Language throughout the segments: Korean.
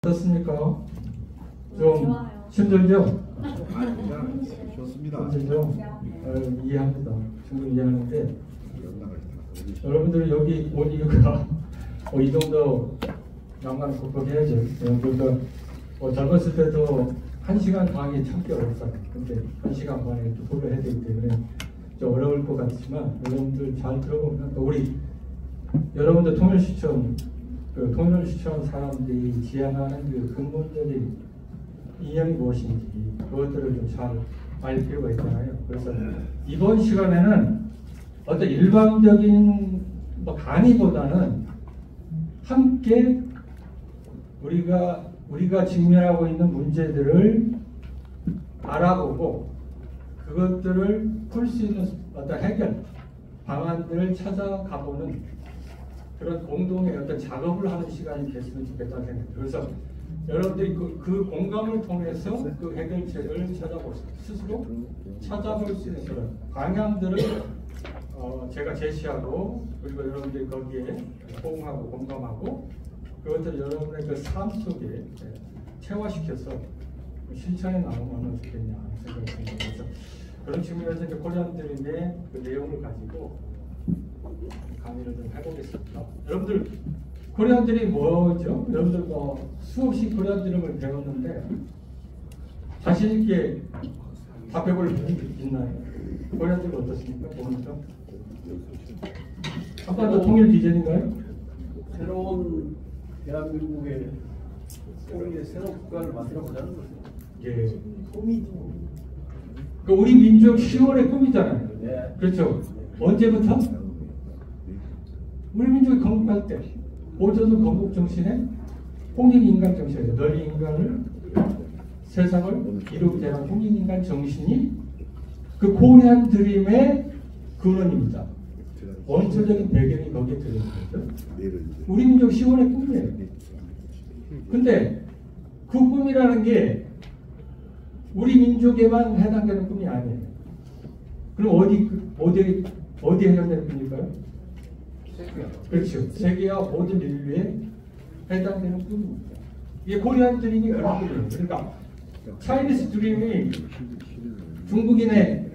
어떻습니까? 좀 힘들죠? 좋습니다. 힘들죠? 이해합니다. 충분히 이해하는데 여러분들이 여기 온 이유가 이 정도 난관을 극복해야죠. 그러니까 젊었을 때도 1시간 강의 참기 어렵잖아요. 근데 1시간 반에 이렇게 토론해야 되기 때문에 좀 어려울 것 같지만 여러분들 잘 들어보면 또 우리 여러분들 통일시청 통일을 시청한 사람들이 지향하는 그 근본적인 이념이 무엇인지 그것들을 좀 잘 알 필요가 있잖아요. 그래서 이번 시간에는 어떤 일방적인 강의보다는 함께 우리가 직면하고 있는 문제들을 알아보고 그것들을 풀 수 있는 어떤 해결 방안들을 찾아가보는 그런 공동의 어떤 작업을 하는 시간이 됐으면 좋겠다는 생각입니다. 그래서 여러분들이 그 공감을 통해서 그 해결책을 스스로 찾아볼 수 있는 그런 방향들을 제가 제시하고 그리고 여러분들이 거기에 호응하고 공감하고 그것들을 여러분의 그 삶 속에 체화시켜서 실천에 나오면 좋겠냐 생각이 듭니다. 그래서 그런 측면에서 이제 코리안드림의 그 내용을 가지고 강의를 좀 해보겠습니다. 여러분들 코리안드림이 뭐죠? 여러분들 수없이 코리안드림을 배웠는데 자신 있게 답해볼 분이 있나요? 코리안드림 어떻습니까? 보니까 아까 도 통일 비전인가요? 새로운 대한민국의 통일의 새로운 국가를 만들어보자는 거죠. 예. 꿈이죠. 그 우리 민족 10월의 꿈이잖아요. 네. 그렇죠. 언제부터? 우리 민족이 건국할 때 오조선 건국 정신에 홍익인간 정신이죠. 널리 인간을 세상을 이루게 하는 홍익인간 정신이 그 코리안 드림의 근원입니다. 원초적인 배경이 거기에 들어있는 거죠. 우리 민족 10월의 꿈이에요. 근데 그 꿈이라는 게 우리 민족에만 해당되는 꿈이 아니에요. 그럼 어디에 해당되는 꿈일까요? 그렇죠. 세계와 모든 인류에 해당되는 꿈입니다. 이게 코리안 드림이 그런 꿈이에요. 그러니까 차이니스 드림이 중국인의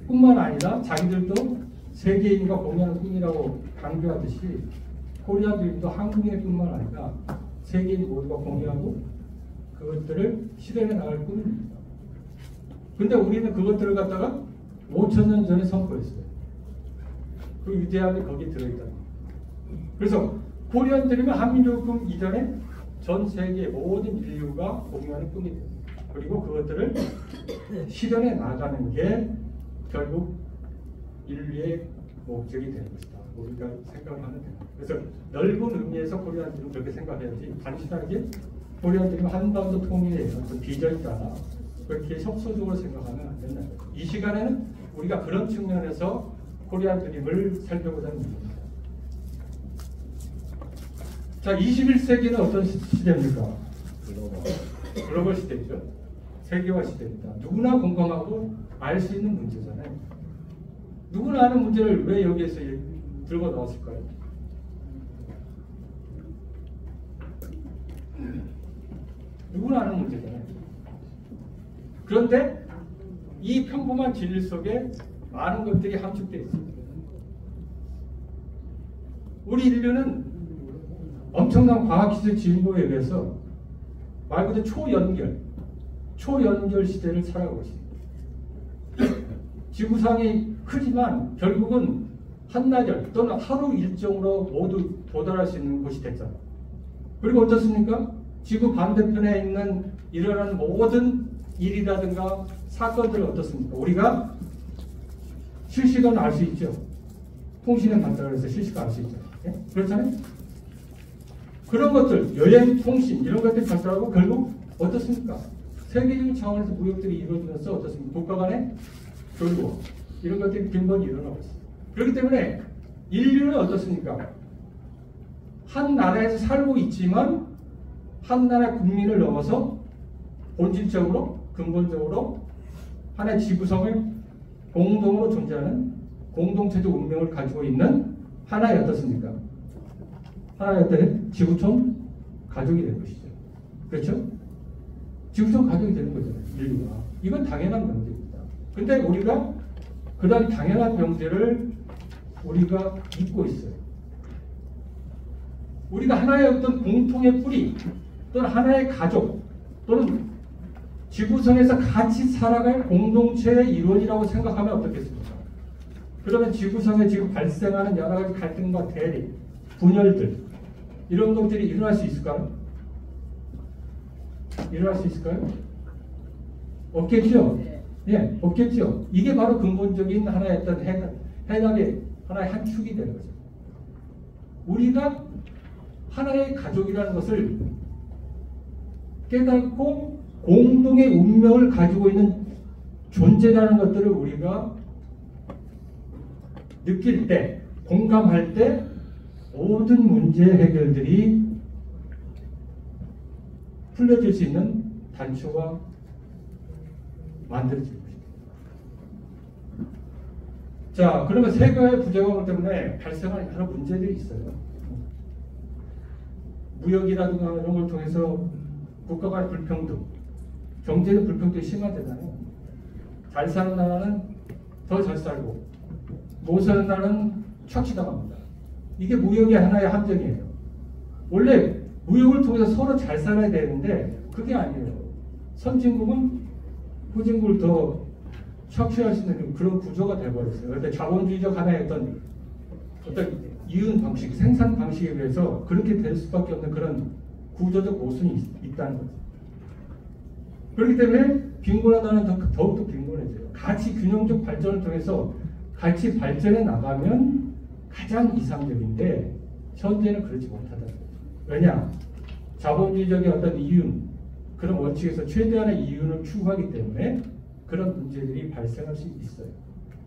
꿈만 아니라 자기들도 세계인과 공유하는 꿈이라고 강조하듯이 코리안 드림도 한국인의 꿈만 아니라 세계인 모두가 공유하고 그것들을 실현해 나갈 꿈입니다. 근데 우리는 그것들을 갖다가 5,000년 전에 선포했어요. 그 위대함이 거기에 들어있다. 그래서 코리안 드림은 한민족 꿈 이전에 전 세계 모든 인류가 공유하는 꿈이 됩니다. 그리고 그것들을 실현해 나가는 게 결국 인류의 목적이 되는 것이다. 우리가 생각하면 됩니다. 그래서 넓은 의미에서 코리안 드림은 그렇게 생각해야지 단순하게 코리안 드림은 한반도 통일의 어떤 비전이다. 그렇게 협소적으로 생각하면 안 된다. 이 시간에는 우리가 그런 측면에서 코리안 드림을 살펴보자는 얘기입니다. 자, 21세기는 어떤 시대입니까? 글로벌 시대죠. 세계화 시대입니다. 누구나 공감하고 알 수 있는 문제잖아요. 누구나 아는 문제를 왜 여기에서 들고 나왔을까요? 누구나 아는 문제잖아요. 그런데 이 평범한 진리 속에 많은 것들이 함축되어 있습니다. 우리 인류는 엄청난 과학기술 진보에 의해서 말 그대로 초연결 시대를 살아가고 있습니다. 지구상이 크지만 결국은 한나절 또는 하루 일정으로 모두 도달할 수 있는 곳이 됐잖아요. 그리고 어떻습니까? 지구 반대편에 있는 일어나는 모든 일이라든가 사건들은 어떻습니까? 우리가 실시간 알 수 있죠. 통신에 간다고 해서 실시간 알 수 있죠. 네? 그렇잖아요. 그런 것들, 여행, 통신 이런 것들이 발달하고 결국 어떻습니까? 세계적인 차원에서 무역들이 이루어지면서 어떻습니까? 국가 간의 교류 이런 것들이 빈번히 일어나고 있습니다. 그렇기 때문에 인류는 어떻습니까? 한 나라에서 살고 있지만 한 나라 국민을 넘어서 본질적으로 근본적으로 하나의 지구성을 공동으로 존재하는 공동체적 운명을 가지고 있는 하나의 어떻습니까? 하나의 어떤 지구촌 가족이 된 것이죠. 그렇죠? 지구촌 가족이 되는 거잖아요. 인류가. 이건 당연한 명제입니다. 근데 우리가 그런 당연한 명제를 우리가 잊고 있어요. 우리가 하나의 어떤 공통의 뿌리 또는 하나의 가족 또는 지구상에서 같이 살아갈 공동체의 일원이라고 생각하면 어떻겠습니까? 그러면 지구상에 지금 발생하는 여러 가지 갈등과 대립, 분열들 이런 것들이 일어날 수 있을까요? 일어날 수 있을까요? 없겠죠? 예, 없겠죠. 이게 바로 근본적인 하나의 어떤 해답의 하나의 한 축이 되는 거죠. 우리가 하나의 가족이라는 것을 깨닫고 공동의 운명을 가지고 있는 존재라는 것들을 우리가 느낄 때, 공감할 때 모든 문제 해결들이 풀려질 수 있는 단초가 만들어질 것입니다. 자, 그러면 세계의 부정함 때문에 발생하는 여러 문제들이 있어요. 무역이라든가 이런 걸 통해서 국가 간의 불평등, 경제적 불평등이 심화되잖아요. 잘 사는 나라는 더 잘 살고 못 사는 나라는 착취당합니다. 이게 무역의 하나의 함정이에요. 원래 무역을 통해서 서로 잘 살아야 되는데 그게 아니에요. 선진국은 후진국을 더 착취할 수 있는 그런 구조가 되어버렸어요. 그런데 자본주의적 하나의 어떤 이윤 방식, 생산 방식에 비해서 그렇게 될 수밖에 없는 그런 구조적 모순이 있다는 거죠. 그렇기 때문에 빈곤한 나라는 더욱더 빈곤해져요. 가치 균형적 발전을 통해서 같이 발전해 나가면 가장 이상적인데 현재는 그렇지 못하다는 거죠. 왜냐? 자본주의적인 어떤 이윤, 그런 원칙에서 최대한의 이윤을 추구하기 때문에 그런 문제들이 발생할 수 있어요.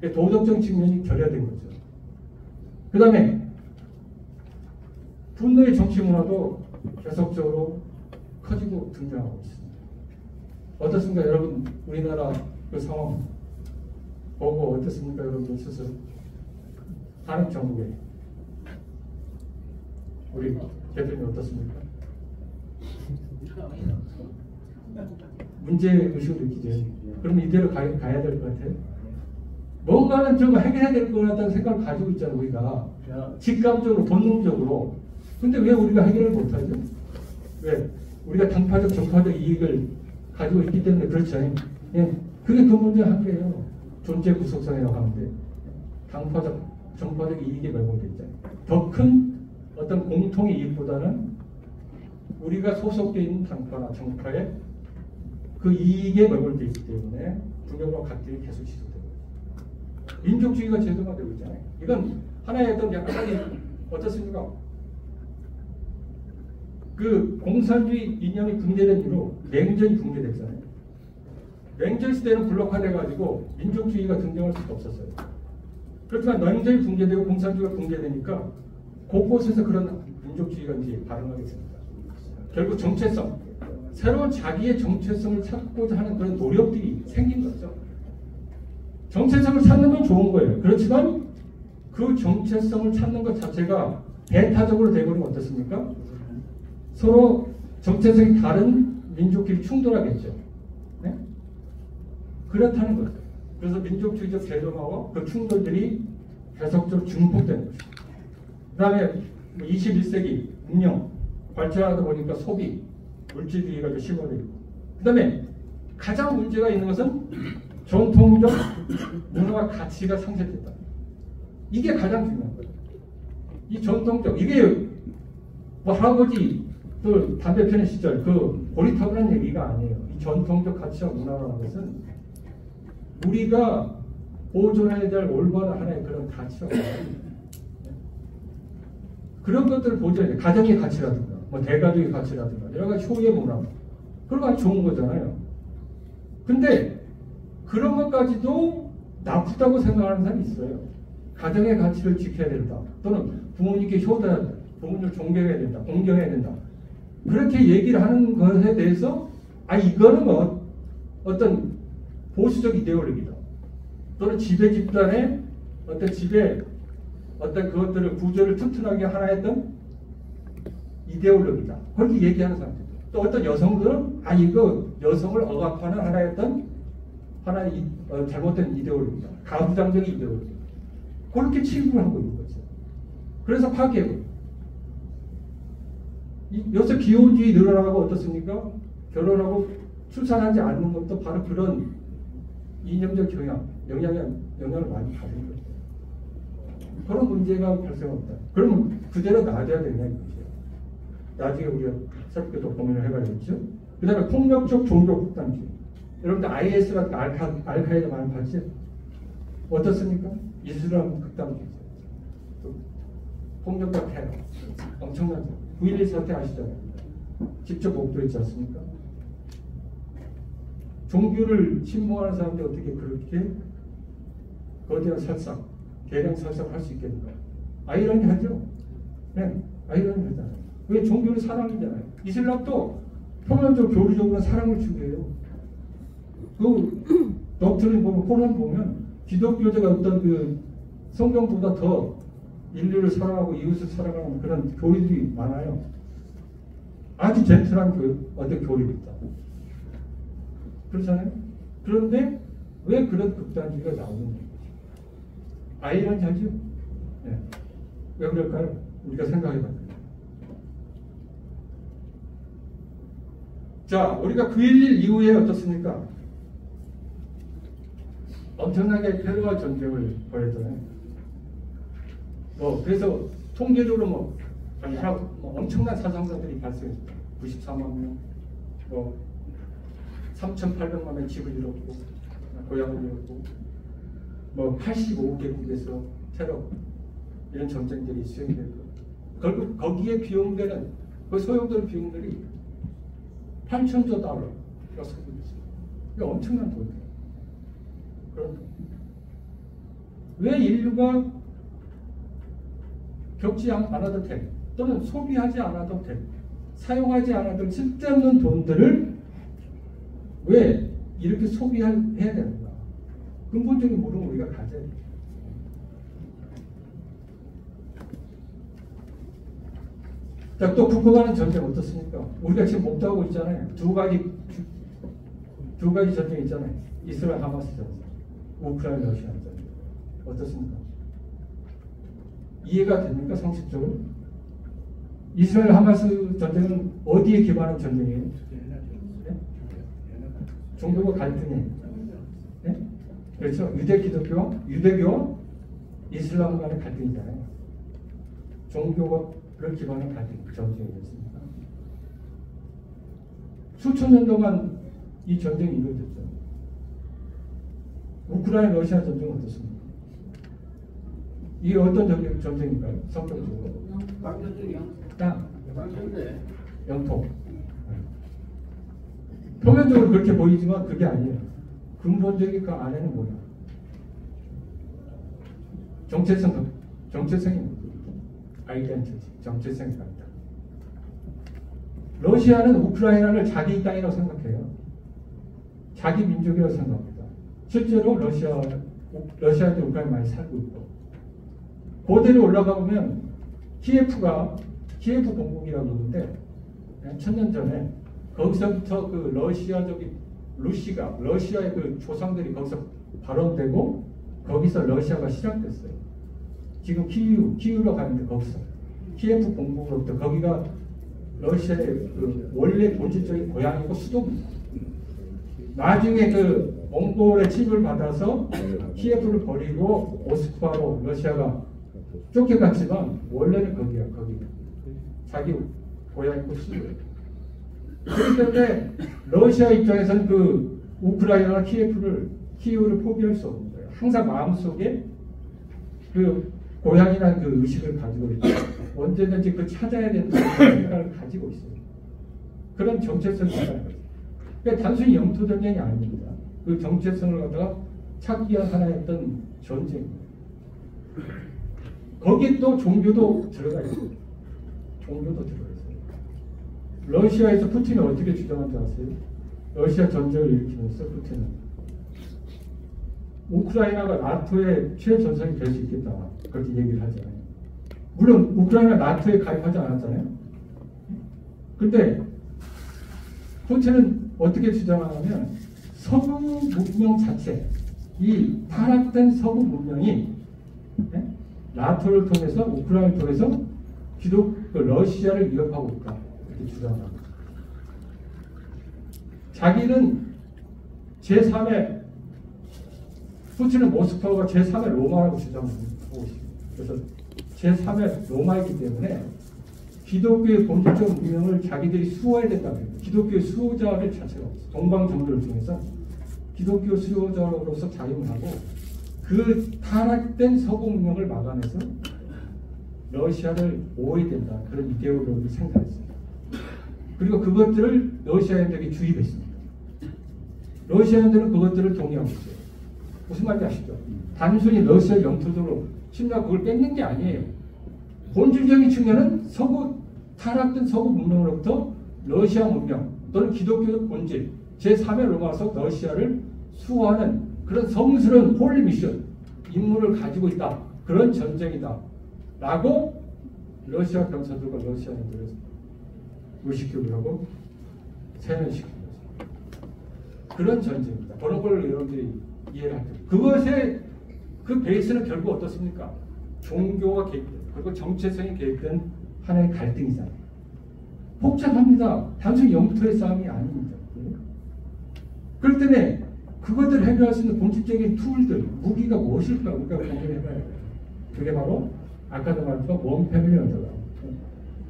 도덕적 측면이 결여된 거죠. 그 다음에 분노의 정치 문화도 계속적으로 커지고 등장하고 있습니다. 어떻습니까, 여러분? 우리나라 그 상황 보고 어떻습니까, 여러분 스스로? 한국 정부에 우리 대표님 어떻습니까? 문제 의식을 느끼죠. 그럼 이대로 가야 될 것 같아요. 뭔가는 좀 해결해야 될 것 같다는 생각을 가지고 있잖아요, 우리가. 직감적으로, 본능적으로. 근데 왜 우리가 해결을 못하죠? 왜? 우리가 당파적, 정파적 이익을 가지고 있기 때문에 그렇죠. 예. 그게 근본적 한계예요. 존재 구속성이라고 하는데. 당파적, 정파적 이익에 매몰되어 있잖아요. 더 큰 어떤 공통의 이익보다는 우리가 소속되어 있는 당파나 정파의 그 이익에 매몰되어 있기 때문에 분열과 갈등이 계속 지속되고 있습니다. 민족주의가 제도화되고 있잖아요. 이건 하나의 어떤 약간의 어떻습니까? 그 공산주의 이념이 붕괴된 이후로 냉전이 붕괴됐잖아요. 냉전 시대는 블록화돼가지고 민족주의가 등장할 수가 없었어요. 그렇지만 냉전이 붕괴되고 공산주의가 붕괴되니까 곳곳에서 그런 민족주의가 이제 발흥하게 됩니다. 결국 정체성, 새로운 자기의 정체성을 찾고자 하는 그런 노력들이 생긴 거죠. 정체성을 찾는 건 좋은 거예요. 그렇지만 그 정체성을 찾는 것 자체가 배타적으로 되버리면 어떻습니까? 서로 정체성이 다른 민족끼리 충돌하겠죠. 네? 그렇다는 거죠. 그래서 민족주의적 제도화와 그 충돌들이 계속적으로 증폭되는 것입니다. 그 다음에 21세기 운영, 발전하다 보니까 소비, 물질주의가 심화되고, 그 다음에 가장 문제가 있는 것은 전통적 문화와 가치가 상실됐다. 이게 가장 중요한 거예요. 이 전통적, 이게 뭐 할아버지 또 담배 피는 시절 그 고리타분한 얘기가 아니에요. 이 전통적 가치와 문화라는 것은 우리가 보존해야 될 올바른 하나의 그런 가치와 그런 것들을 보존해야 돼요. 가정의 가치라든가 뭐 대가족의 가치라든가 여러 가지 효의 문화 그런 거 아주 좋은 거잖아요. 근데 그런 것까지도 나쁘다고 생각하는 사람이 있어요. 가정의 가치를 지켜야 된다. 또는 부모님께 효도해야 된다. 부모님을 존경해야 된다. 공경해야 된다. 그렇게 얘기를 하는 것에 대해서 이거는 어떤 보수적 이데올로기다. 또는 지배 집단의 어떤 지배 어떤 그것들을 구조를 튼튼하게 하나 했던 이데올로기다. 그렇게 얘기하는 사람들. 또 어떤 여성들은 이거 여성을 억압하는 하나의 잘못된 이데올로기다. 가부장적인 이데올로기. 그렇게 취급을 하고 있는 거죠. 그래서 파괴고. 요새 기혼주의 늘어나고 어떻습니까? 결혼하고 출산하지 않는 것도 바로 그런 이념적 영향을 많이 받은 거죠. 그런 문제가 발생한다. 그러면 그대로 놔둬야 되냐 이거죠. 나중에 우리가 새롭게 또 고민을 해봐야겠죠. 그 다음에 폭력적 종교 극단주의. 여러분들 IS 같은 알카에다 많이 봤죠? 어떻습니까? 이슬람 극단주의. 폭력과 테러. 엄청나죠. 9.11 사태 아시잖아요. 직접 목도했지 않습니까? 종교를 침범하는 사람들이 어떻게 그렇게 거대한 살상, 대량 살상을 할 수 있겠는가? 아이러니하죠? 네, 아이러니하잖아요. 왜 종교는 사랑이잖아요. 이슬람도 표면적으로 교리적으로 사랑을 추구해요. 그 독트린 보면 코란 보면 기독교제가 어떤 그 성경보다 더 인류를 사랑하고 이웃을 사랑하는 그런 교리들이 많아요. 아주 젠틀한 어떤 교리입니다. 그렇잖아요. 그런데 왜 그런 극단주의가 나오는 거죠? 아이러니하죠. 네. 왜 그럴까요? 우리가 생각해봐요. 자, 우리가 9.11 이후에 어떻습니까? 엄청나게 테러와 전쟁을 벌였잖아요. 그래서 통계적으로 엄청난 사상자들이 발생했어요. 94만 명, 3,800만 명의 집을 잃었고, 고향을 잃었고, 85개국에서 테러, 이런 전쟁들이 수행되고, 결국 거기에 비용되는, 그 소용돌이 비용들이 8,000조 달러가 소비됐어요. 이게 엄청난 돈이에요. 그런데 왜 인류가 겪지 않아도 돼, 또는 소비하지 않아도 돼, 사용하지 않아도 쓸데없는 돈들을 왜 이렇게 소비해야 되는가? 근본적인 물음을 우리가 가져야 돼요. 자, 또 붙고 가는 전쟁 어떻습니까? 우리가 지금 목도하고 있잖아요. 두 가지 전쟁 있잖아요. 이스라엘 하마스 전쟁, 우크라이나 러시아 전쟁. 어떻습니까? 이해가 됩니까? 상식적으로? 이스라엘 하마스 전쟁은 어디에 기반한 전쟁이에요? 네? 종교가 갈등이에요. 네? 그렇죠? 유대교와 이슬람 간의 갈등이잖아요. 종교를 기반한 갈등, 전쟁이었습니다. 수천 년 동안 이 전쟁이 이루어졌죠. 우크라이나 러시아 전쟁은 어떻습니까? 이게 어떤 전쟁인가요? 성격적으로? 땅. 영토. 표면적으로 그렇게 보이지만 그게 아니에요. 근본적인 그 안에는 뭐야? 정체성이 아이덴티티, 정체성이 있다. 러시아는 우크라이나를 자기 땅이라고 생각해요. 자기 민족이라고 생각합니다. 실제로 러시아인들 우크라이나 많이 살고 있고, 고대로 올라가 보면 키예프 공국이라고 하는데 1000년 전에 거기서부터 그 러시아의 그 조상들이 거기서 발원되고 거기서 러시아가 시작됐어요. 지금 키이우로 가는데 거기서 키예프 공국으로부터 거기가 러시아의 그 원래 본질적인 고향이고 수도입니다. 나중에 그 몽골의 침입을 받아서 키예프를 버리고 모스크바로 러시아가 쫓겨갔지만 원래는 거기야. 자기 고향이고 수도예요. 그렇기 때문에 러시아 입장에서는 그 우크라이나나 키이우를 포기할 수 없는 거예요. 항상 마음속에 그 고향이라는 그 의식을 가지고 있고 언제든지 그 찾아야 된다는 생각을 가지고 있어요. 그런 정체성이 있다는 거죠. 그러니까 단순히 영토 전쟁이 아닙니다. 그 정체성을 갖다가 찾기 위한 하나의 어떤 전쟁입니다. 거기에 또 종교도 들어가 있어요. 종교도 들어가 있어요. 러시아에서 푸틴이 어떻게 주장한 줄 아세요? 러시아 전쟁을 일으키면서 푸틴은 우크라이나가 나토의 최전선이 될 수 있겠다. 그렇게 얘기를 하잖아요. 물론 우크라이나 나토에 가입하지 않았잖아요. 근데 푸틴은 어떻게 주장하냐면 서구 문명 자체, 이 타락된 서구 문명이 나토를 통해서 우크라이나를 통해서 러시아를 위협하고 있다 이렇게 주장합니다. 자기는 제3의 푸틴은 모스크바가 제3의 로마라고 주장하고 있습니다. 그래서 제3의 로마이기 때문에 기독교의 본질적 문명을 자기들이 수호해야 된다고 합니다. 기독교의 수호자를 자체가 없어요. 동방정교를 통해서 기독교 수호자로서 자임하고 그 타락된 서구 문명을 막아내서 러시아를 모아야 된다. 그런 이데올로기를 생산했습니다. 그리고 그것들을 러시아인들에게 주입했습니다. 러시아인들은 그것들을 동의하고 있어요. 무슨 말인지 아시죠? 단순히 러시아 영토적으로 침략 그걸 뺏는 게 아니에요. 본질적인 측면은 타락된 서구 문명으로부터 러시아 문명 또는 기독교의 본질 제3의 로마서 러시아를 수호하는 그런 성스러운 홀리 미션 임무를 가지고 있다. 그런 전쟁이다. 라고 러시아 병사들과 러시아인들을 무식교육을 하고 세뇌시키는 거죠. 그런 전쟁입니다. 그런 걸 여러분들이 이해를 하죠. 그것의 그 베이스는 결국 어떻습니까? 종교가 개입된 그리고 정체성이 개입된 하나의 갈등이잖아요. 복잡합니다. 단순히 영토의 싸움이 아닙니다. 그럴 때는 그것들을 해결할 수 있는 본질적인 툴들, 무기가 무엇일까 우리가 고민해봐야 돼요. 그게 바로 아까도 말했던 원 패밀리 언더다.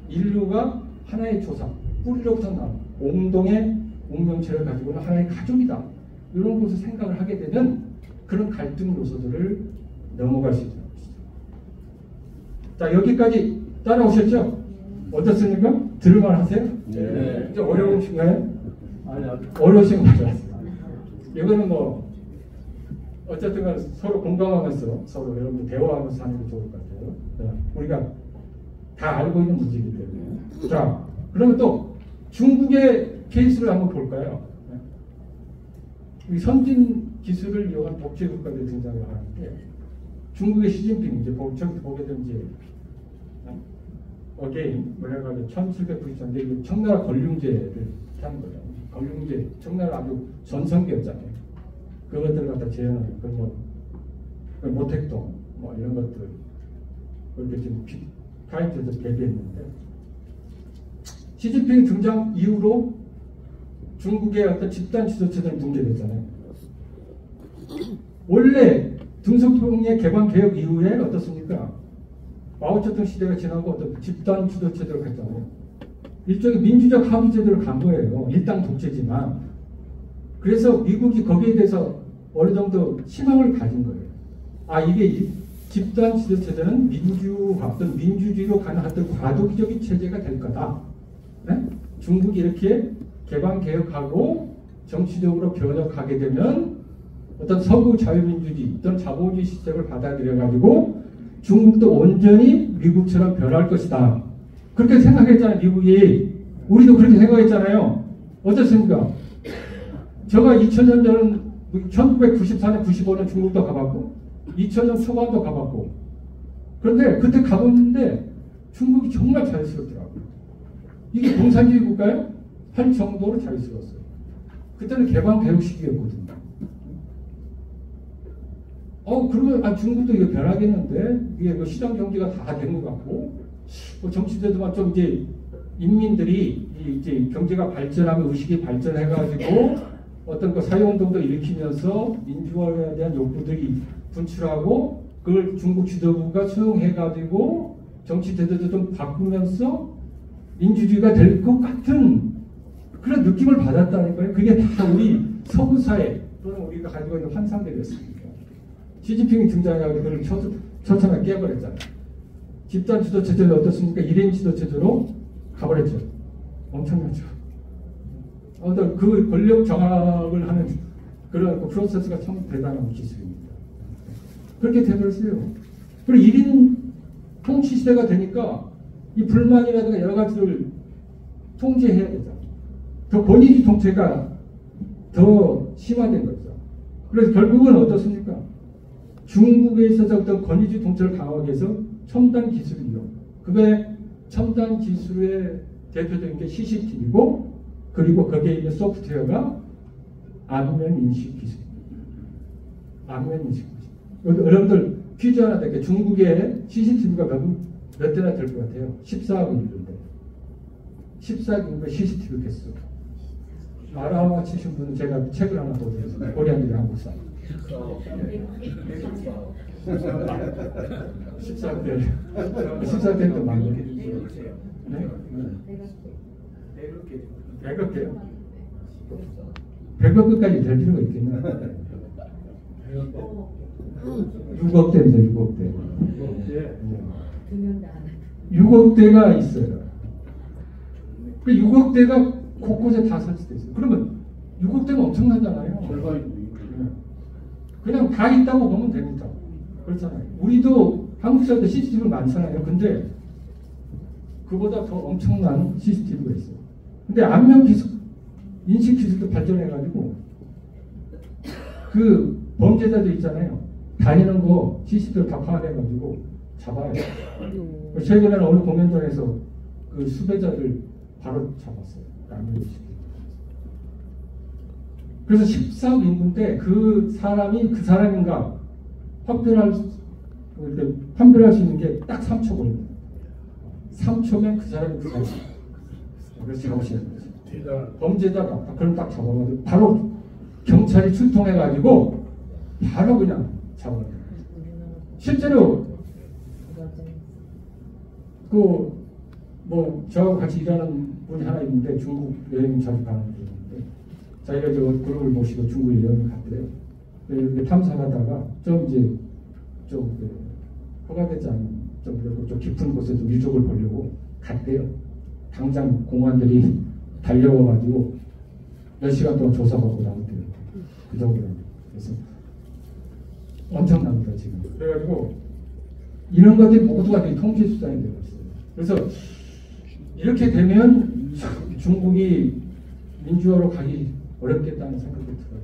인류가 하나의 조상, 뿌리로부터 나온 공동의 운명체를 가지고 있는 하나의 가족이다. 이런 것을 생각을 하게 되면 그런 갈등 요소들을 넘어갈 수 있는 것이죠. 자, 여기까지 따라오셨죠? 어떻습니까? 들을만 하세요? 네. 좀 어려우신가요? 아니요. 어려우신 것 같아요. 이거는 뭐 어쨌든 간 서로 공감하면서 서로 여러분들 대화하면서 하는 게 좋을 것 같아요. 네. 우리가 다 알고 있는 문제이기 때문에. 자, 그러면 또 중국의 케이스를 한번 볼까요? 네. 이 선진 기술을 이용한 독재 국가들이 등장을 하는데 중국의 시진핑 이제 보게 되면 이제 어게인 뭐라고 하죠? 1793년에 청나라 권륭제를 하는 거죠. 권륭제, 청나라 아주 전성기였잖아요. 그것들을 갖다 재현하는 그 모택동 뭐 이런 것들 그렇게 지금 타이틀에서 데뷔했는데 시진핑 등장 이후로 중국의 어떤 집단 지도체들은 붕괴됐잖아요. 원래 등소통의 개방 개혁 이후에 어떻습니까? 마오쩌둥 시대가 지나고 어떤 집단 지도체제로 갔잖아요. 일종의 민주적 합의제도를 간 거예요. 일당 독재지만. 그래서 미국이 거기에 대해서 어느 정도 희망을 가진 거예요. 아, 이게 집단 지도체제는 민주화 또는 민주주의로 가는 어떤 과도기적인 체제가 될 거다. 네? 중국이 이렇게 개방 개혁하고 정치적으로 변혁하게 되면 어떤 서구 자유민주주의 또는 자본주의 시스템을 받아들여 가지고 중국도 온전히 미국처럼 변할 것이다. 그렇게 생각했잖아요, 미국이. 우리도 그렇게 생각했잖아요. 어떻습니까? 제가 2000년 전, 1994년, 95년 중국도 가봤고, 2000년 초반도 가봤고, 그런데 그때 가봤는데 중국이 정말 자유스럽더라고요. 이게 공산주의 국가예요? 할 정도로 자유스러웠어요. 그때는 개방 개혁 시기였거든요. 그러면 중국도 이거 변하겠는데 이게 뭐 시장 경제가 다 된 것 같고 뭐 정치제도만 좀 이제 인민들이 이제 경제가 발전하면 의식이 발전해가지고 어떤 그 사회운동도 일으키면서 민주화에 대한 욕구들이 분출하고 그걸 중국 지도부가 수용해가지고 정치제도도 좀 바꾸면서 민주주의가 될 것 같은 그런 느낌을 받았다니까요. 그게 다 우리 서구 사회 또는 우리가 가지고 있는 환상들이었습니다. 시진핑이 등장해가지고 그걸 처참하게 깨버렸잖아요. 집단 지도 체제는 어떻습니까? 1인 지도 체제로 가버렸죠. 엄청나죠. 그 권력 정합을 하는 그런 그 프로세스가 참 대단한 기술입니다. 그렇게 되버렸어요. 그리고 1인 통치 시대가 되니까 이 불만이라든가 여러 가지를 통제해야 되잖아요. 더 권위주의 통제가 더 심화된 거죠. 그래서 결국은 어떻습니까? 중국에 있어서 어떤 권위주의 통제를 강화하기 위해서 첨단 기술을 이용. 그게 첨단 기술의 대표적인 게 CCTV고 그리고 거기에 있는 소프트웨어가 안면 인식 기술. 안면 인식 기술. 여러분들 퀴즈 하나 드릴게요. 중국에 CCTV가 몇 대나 될 것 같아요? 14억 인구인데. 14억 인구의 CCTV 개수. 알아맞히신 분은 제가 책을 하나 보여드렸습니다. 코리안들의 한국사. 14대도 많이. 네? 100억 개요? 100억 개까지 될 필요가 있겠나? 6억 대입니다. 6억 대. 6억 대가 있어요. 그 6억 대가 곳곳에 다 설치되어 있어요. 그러면 6억 대는 엄청나잖아요. 그냥 다 있다고 보면 됩니다. 그렇잖아요. 우리도 한국 사람들 CCTV 많잖아요. 근데 그보다 더 엄청난 CCTV가 있어요. 근데 안면 기술, 인식 기술도 발전해가지고 그 범죄자들 있잖아요. 다니는 거 CCTV 다 파악해가지고 잡아요. 최근에는 어느 공연장에서 그 수배자들 바로 잡았어요. 안면 인식. 그래서 14억 인구인데 그 사람이 그 사람인가 판별할 수 있는 게 딱 3초 걸립니다. 3초면 그 사람이 그 사람. 그래서 잡으시는 거죠. 범죄자가 그럼 딱 잡아가지고 바로 경찰이 출동해가지고 바로 그냥 잡아요. 실제로 그 뭐 저하고 같이 일하는 분이 하나 있는데 중국 여행 자주 가는 분인데 자기가 저 그룹을 모시고 중국에 여행을 갔대요. 이렇게 탐사하다가 좀 이제 좀 허가되지 않은 좀 깊은 곳에 좀 유적을 보려고 갔대요. 당장 공안들이 달려와가지고 몇 시간 동안 조사받고 나왔대요. 그 정도로. 그래서 엄청납니다 지금. 그래가지고 이런 것들이 모두가 통제 수단이 되고 있어요. 그래서 이렇게 되면 중국이 민주화로 가기 어렵겠다는 생각이 들어요.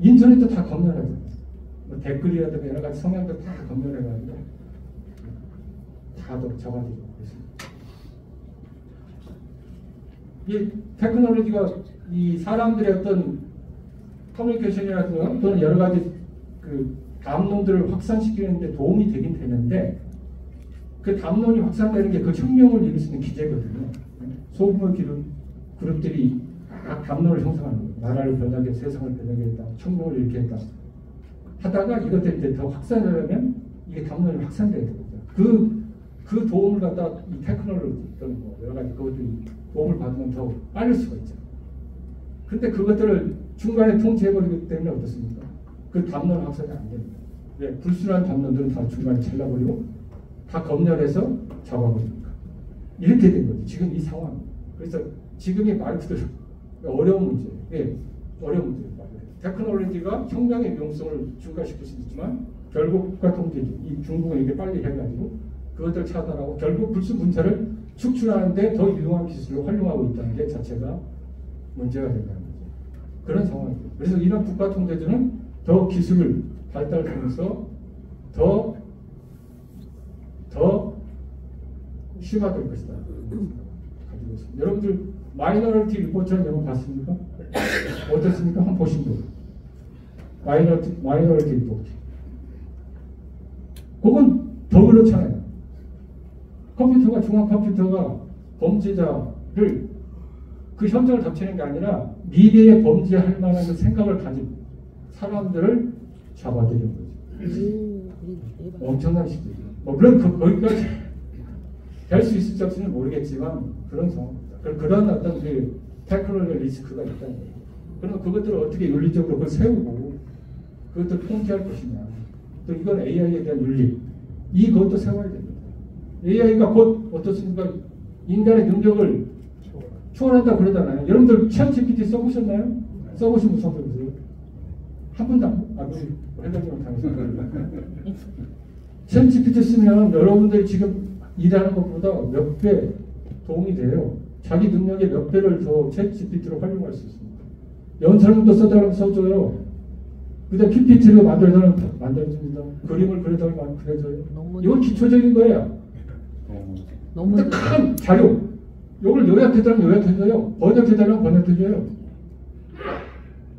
인터넷도 다 검열하잖아요. 뭐 댓글이라든가 여러 가지 성향도 다 검열해가지고 다 잡아들이고 있습니다. 이 테크놀로지가 이 사람들의 어떤 커뮤니케이션이라든가 또는 여러 가지 그 담론들을 확산시키는 데 도움이 되긴 되는데 그 담론이 확산되는 게 그 혁명을 이룰 수 있는 기제거든요. 소규모 그룹들이 담론을 형성하는 거예요. 나라를 변하게, 세상을 변하게 했다, 혁명을 일으켰다 하다가 이것들이 이제 더 확산하려면 이게 담론이 확산돼야 되거든요. 그 도움을 갖다 이 테크놀로지 또는 뭐 여러 가지 그것들이 도움을 받으면 더 빠를 수가 있죠. 근데 그것들을 중간에 통제해버리기 때문에 어떻습니까? 그 담론 확산이 안 됩니다. 네, 불순한 담론들은 다 중간에 잘라버리고 다 검열해서 잡아버립니다. 이렇게 된 거죠. 지금 이 상황. 그래서 지금이 말 그대로 어려운 문제. 예, 어려운 문제. 테크놀로지가 혁명의 위험성을 증가시킬 수 있지만 결국 국가통제지. 이 중국은 이게 빨리 해가지고 그것들 차단하고 결국 불순 분자를 축출하는데 더 유용한 기술을 활용하고 있다는 게 자체가 문제가 된다는 거죠. 그런 상황이죠. 그래서 이런 국가통제주는 더 기술을 발달하면서 더 심화될 것이다. 가지고 있습니다. 여러분들 마이너리티 리포트라는 영화 봤습니까? 어떻습니까? 한번 보신 분. 마이너리티 리포트. 그건 더 그렇잖아요. 중앙 컴퓨터가 범죄자를 그 현장을 덮치는 게 아니라 미래에 범죄할 만한 그 생각을 가진 사람들을 잡아들이는 거죠. 엄청난 시대죠. 물론 거기까지 될 수 있을지 없을지는 모르겠지만 그런 상황입니다. 그런 어떤 그 테크놀로지 리스크가 있다는 거예요. 그럼 그것들을 어떻게 윤리적으로 그걸 세우고 그것들을 통제할 것이냐. 또 이건 AI에 대한 윤리. 이것도 세워야 됩니다. AI가 곧 어떻습니까? 인간의 능력을 초월한다 그러잖아요. 여러분들 챗GPT 써보셨나요? 써보신 분 써보세요. 한 번도 우리 회장님은 당했어요. 챗GPT 쓰면 여러분들이 지금 일하는 것보다 몇 배 도움이 돼요. 자기 능력의 몇 배를 더 챗GPT로 활용할 수 있습니다. 연설문도 써달라면 써줘요. 그다음 PPT를 만들어달라면 만들어줍니다. 그림을 그려달라면 그려줘요. 이건 기초적인 거예요. 근데 큰 자료, 이걸 요약해달라면 요약해줘요. 번역해달라면 번역해줘요.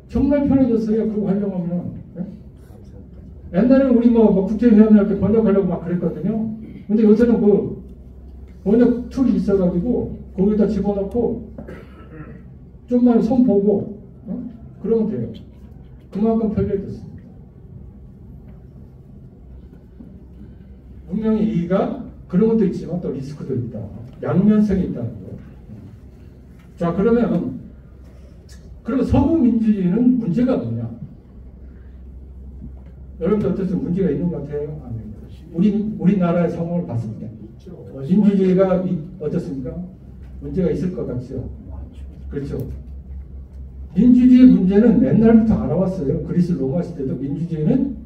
정말 편해졌어요. 그거 활용하면. 네? 옛날에는 우리 뭐 국제회원을 이렇게 번역하려고 막 그랬거든요. 근데 요새는 그 번역 툴이 있어가지고 거기다 집어넣고 좀만 손 보고 그러면 돼요. 그만큼 편리해졌습니다. 분명히 이가 그런 것도 있지만 또 리스크도 있다. 양면성이 있다는 거. 자, 그러면 서구 민주주의는 문제가 뭐냐? 여러분들 어떠세요? 문제가 있는 것 같아요? 아닙니다. 우리나라의 상황을 봤을 때 민주주의가 어떻습니까? 문제가 있을 것 같죠? 그렇죠. 민주주의 문제는 옛날부터 알아왔어요. 그리스 로마 시대도 민주주의는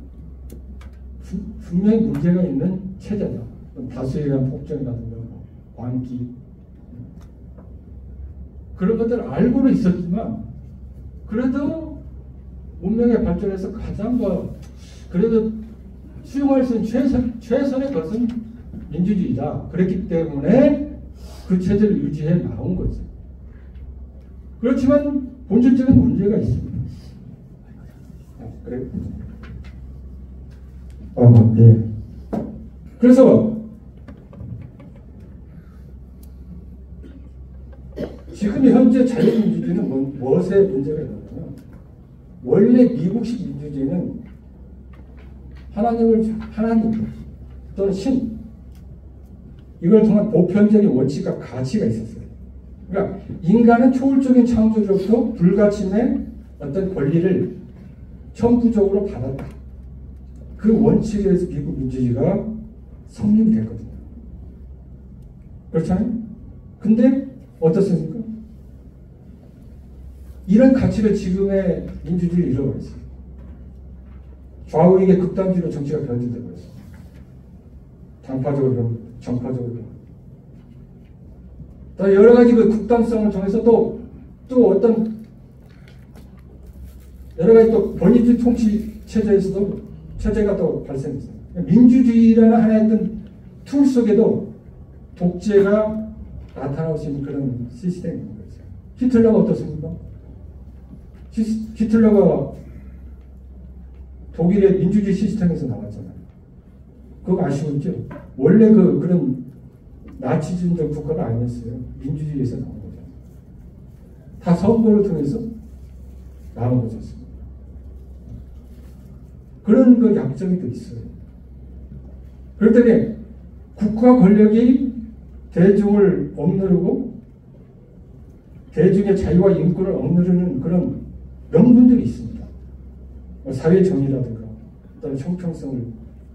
분명히 문제가 있는 체제다. 다수에 대한 폭정이라든가 광기 그런 것들을 알고는 있었지만 그래도 문명의 발전에서 가장 그래도 수용할 수 있는 최선의 것은 민주주의다. 그랬기 때문에 그 체제를 유지해 나온 거죠. 그렇지만 본질적인 문제가 있습니다. 그래. 네. 그래서 지금 현재 자유민주주의는 무엇에 문제가 있냐면 원래 미국식 민주주의는 하나님 또는 신 이걸 통한 보편적인 원칙과 가치가 있었어요. 그러니까 인간은 초월적인 창조로부터 불가침의 어떤 권리를 천부적으로 받았다. 그 원칙에 의해서 미국 민주주의가 성립이 됐거든요. 그렇잖아요? 근데 어떻습니까? 이런 가치를 지금의 민주주의를 잃어버렸어요. 좌우에게 극단주의로 정치가 변질되고 있어요. 당파적으로, 정파적으로. 또 여러 가지 그 극단성을 통해서 또 어떤 여러 가지 또 권위주의 통치 체제가 또 발생했어요. 민주주의라는 하나의 어떤 툴 속에도 독재가 나타나고 있는 그런 시스템이 있는 거죠. 히틀러가 어떻습니까? 히틀러가 독일의 민주주의 시스템에서 나왔잖아요. 그거 아시겠죠? 원래 그런 나치즘적 국가가 아니었어요. 민주주의에서 나온 거죠. 다 선거를 통해서 나온 거죠. 그런 그 약점이 또 있어요. 그럴 때 국가 권력이 대중을 억누르고 대중의 자유와 인권을 억누르는 그런 명분들이 있습니다. 사회 정의라든가 또는 형평성을